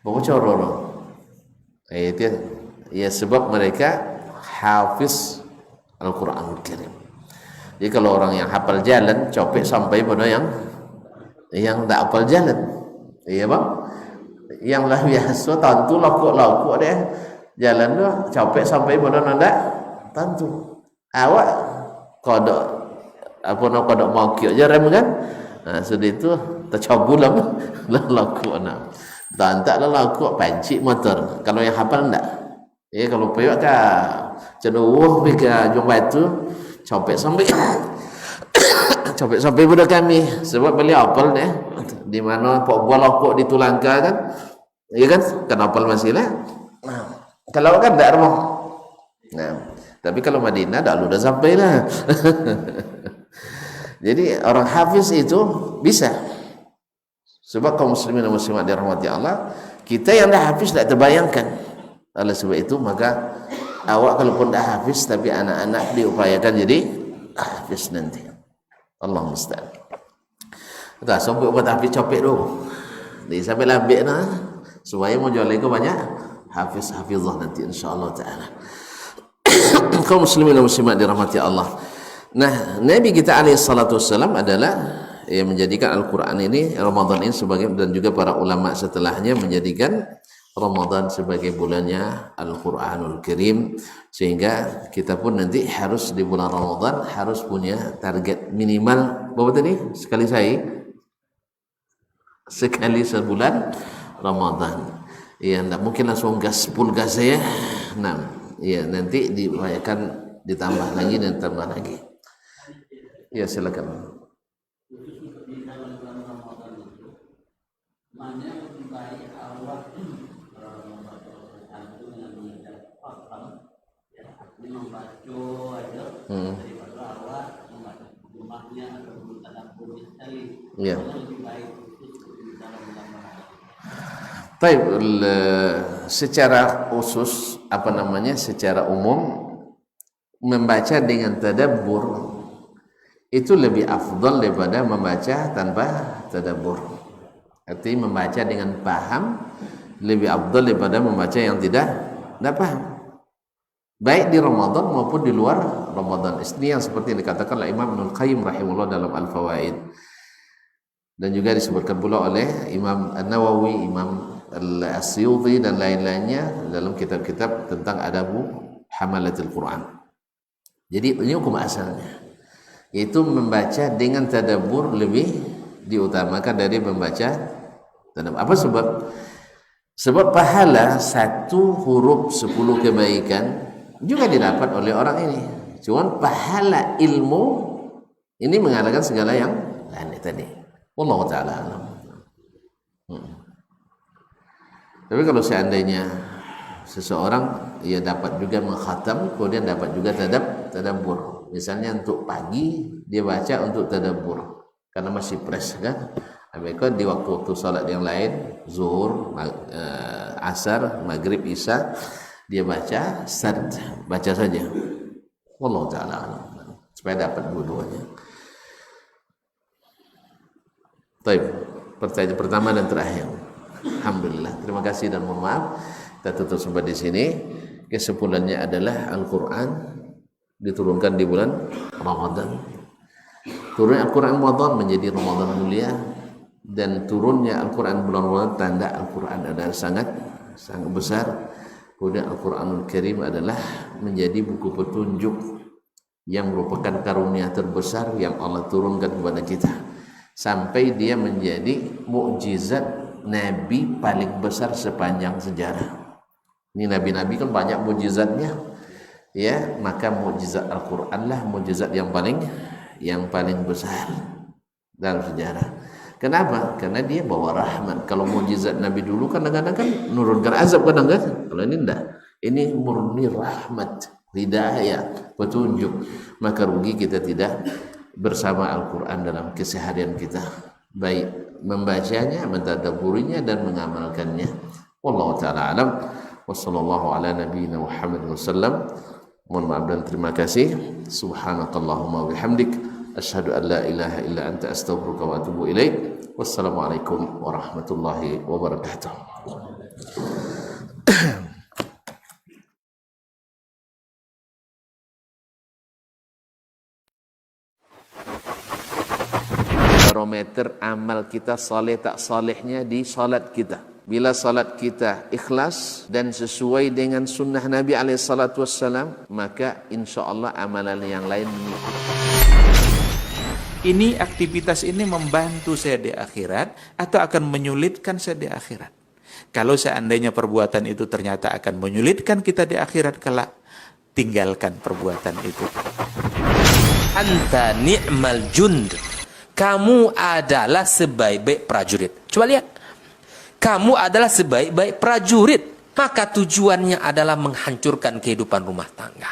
Bocor itu ya, sebab mereka hafiz Al-Quranul Karim. Jadi kalau orang yang hafal jalan copek sampai pada yang tak hafal jalan, iya bang, yang lah biasa tentu laku deh jalan tu copek sampai pada nanda tentu awak kodok kodok mau kiok je rem kan. Sudah itu tercabulam laku anak. Dan tak laku pancik motor. Kalau yang hafal enggak. Ya kalau peyok kah cenderung bika jong batu copek sampai budak kami sebab beliau hafal deh. Di mana pok buah lokok di Tulangka kan. Ya kan? Kan hafal masih lah. Kalau kan enggak rumah. Tapi kalau Madinah dah lu dah sampai lah. Jadi orang hafiz itu bisa. Sebab kaum muslimin dan muslimat dirahmati Allah, kita yang dah hafiz tak terbayangkan. Oleh sebab itu maka awak kalaupun dah hafiz tapi anak-anak diupayakan jadi hafiz nanti. Allah musta'an. Tak sampai buat hafiz copek tu. Jadi sampai lambik nah supaya mau jual lagi banyak hafizah nanti insyaallah taala. Kaum muslimin dan muslimat dirahmati Allah. Nah, Nabi kita alaihi salatu wassalam adalah yang menjadikan Al-Quran ini, Ramadan ini sebagai, dan juga para ulama setelahnya menjadikan Ramadan sebagai bulannya Al-Quranul Karim, sehingga kita pun nanti harus di bulan Ramadan harus punya target minimal berapa tadi? Sekali sebulan Ramadan. Ya, tidak mungkin langsung gas full gas ya. Nah, ya nanti diupayakan ditambah lagi dan tambah lagi. Ya silakan. Mana lebih baik awak membaca aja daripada awak membaca rumahnya atau tadabbur sekali. Ya. Lebih baik itu dalam. Baik, secara khusus secara umum membaca dengan tadabbur itu lebih afdal daripada membaca tanpa tadabbur. Artinya membaca dengan paham lebih afdal daripada membaca yang tidak paham. Baik di Ramadan maupun di luar Ramadan. Ini yang seperti yang dikatakan oleh Imam Ibnul Qayyim rahimahullah dalam Al-Fawaid. Dan juga disebutkan pula oleh Imam An-Nawawi, Imam Al-Asyuti dan lain-lainnya dalam kitab-kitab tentang adabu hamalatul Quran. Jadi ini hukum asalnya, yaitu membaca dengan tadabbur lebih diutamakan dari membaca tadabbur. Apa sebab? Sebab pahala 1 huruf 10 kebaikan juga didapat oleh orang ini. Cuman pahala ilmu ini mengalahkan segala yang lain tadi. Wallahu ta'ala alam. Tapi kalau seandainya seseorang ia dapat juga mengkhatam, kemudian dapat juga tadabbur. Misalnya untuk pagi dia baca untuk tadabbur karena masih fresh kan. Mereka di waktu-waktu salat yang lain, zuhur, asar, maghrib, isya, dia baca sard, baca saja. Wallahu ta'ala alam. Supaya dapat dua-duanya. Baik, pertanyaan pertama dan terakhir. Alhamdulillah. Terima kasih dan mohon maaf. Kita tutup sampai di sini. Kesimpulannya adalah Al-Quran diturunkan di bulan Ramadan. Turunnya Al-Quran Ramadan menjadi Ramadan mulia, dan turunnya Al-Quran bulan Ramadan tanda Al-Quran adalah sangat besar. Kemudian Al-Quranul Karim adalah menjadi buku petunjuk yang merupakan karunia terbesar yang Allah turunkan kepada kita, sampai dia menjadi mukjizat Nabi paling besar sepanjang sejarah. Ini nabi-nabi kan banyak mukjizatnya, ya, maka mukjizat Al-Quran lah mukjizat yang paling besar dalam sejarah. Kenapa? Karena dia bawa rahmat. Kalau mukjizat Nabi dulu kadang-kadang kan menurunkan azab kadang-kadang. Kalau ini enggak. Ini murni rahmat, hidayah, petunjuk. Maka rugi kita tidak bersama Al-Quran dalam keseharian kita, baik membacanya, mentadabburinya dan mengamalkannya. Wallahu taala alam. Wassallallahu ala nabiyyina Muhammad wasallam. Mohon maaf dan terima kasih. Subhanakallahumma bihamdik asyhadu an la ilaha illa anta astaghfiruka wa atubu ilaik. Wassalamualaikum warahmatullahi wabarakatuh. Barometer amal kita saleh tak salehnya di salat kita. Bila salat kita ikhlas dan sesuai dengan sunnah Nabi SAW, maka insya Allah amalan yang lain mengikuti. Ini aktivitas ini membantu saya di akhirat atau akan menyulitkan saya di akhirat. Kalau seandainya perbuatan itu ternyata akan menyulitkan kita di akhirat kelak, tinggalkan perbuatan itu. Anta ni'mal jund. Kamu adalah sebaik-baik prajurit. Coba lihat. Kamu adalah sebaik-baik prajurit. Maka tujuannya adalah menghancurkan kehidupan rumah tangga.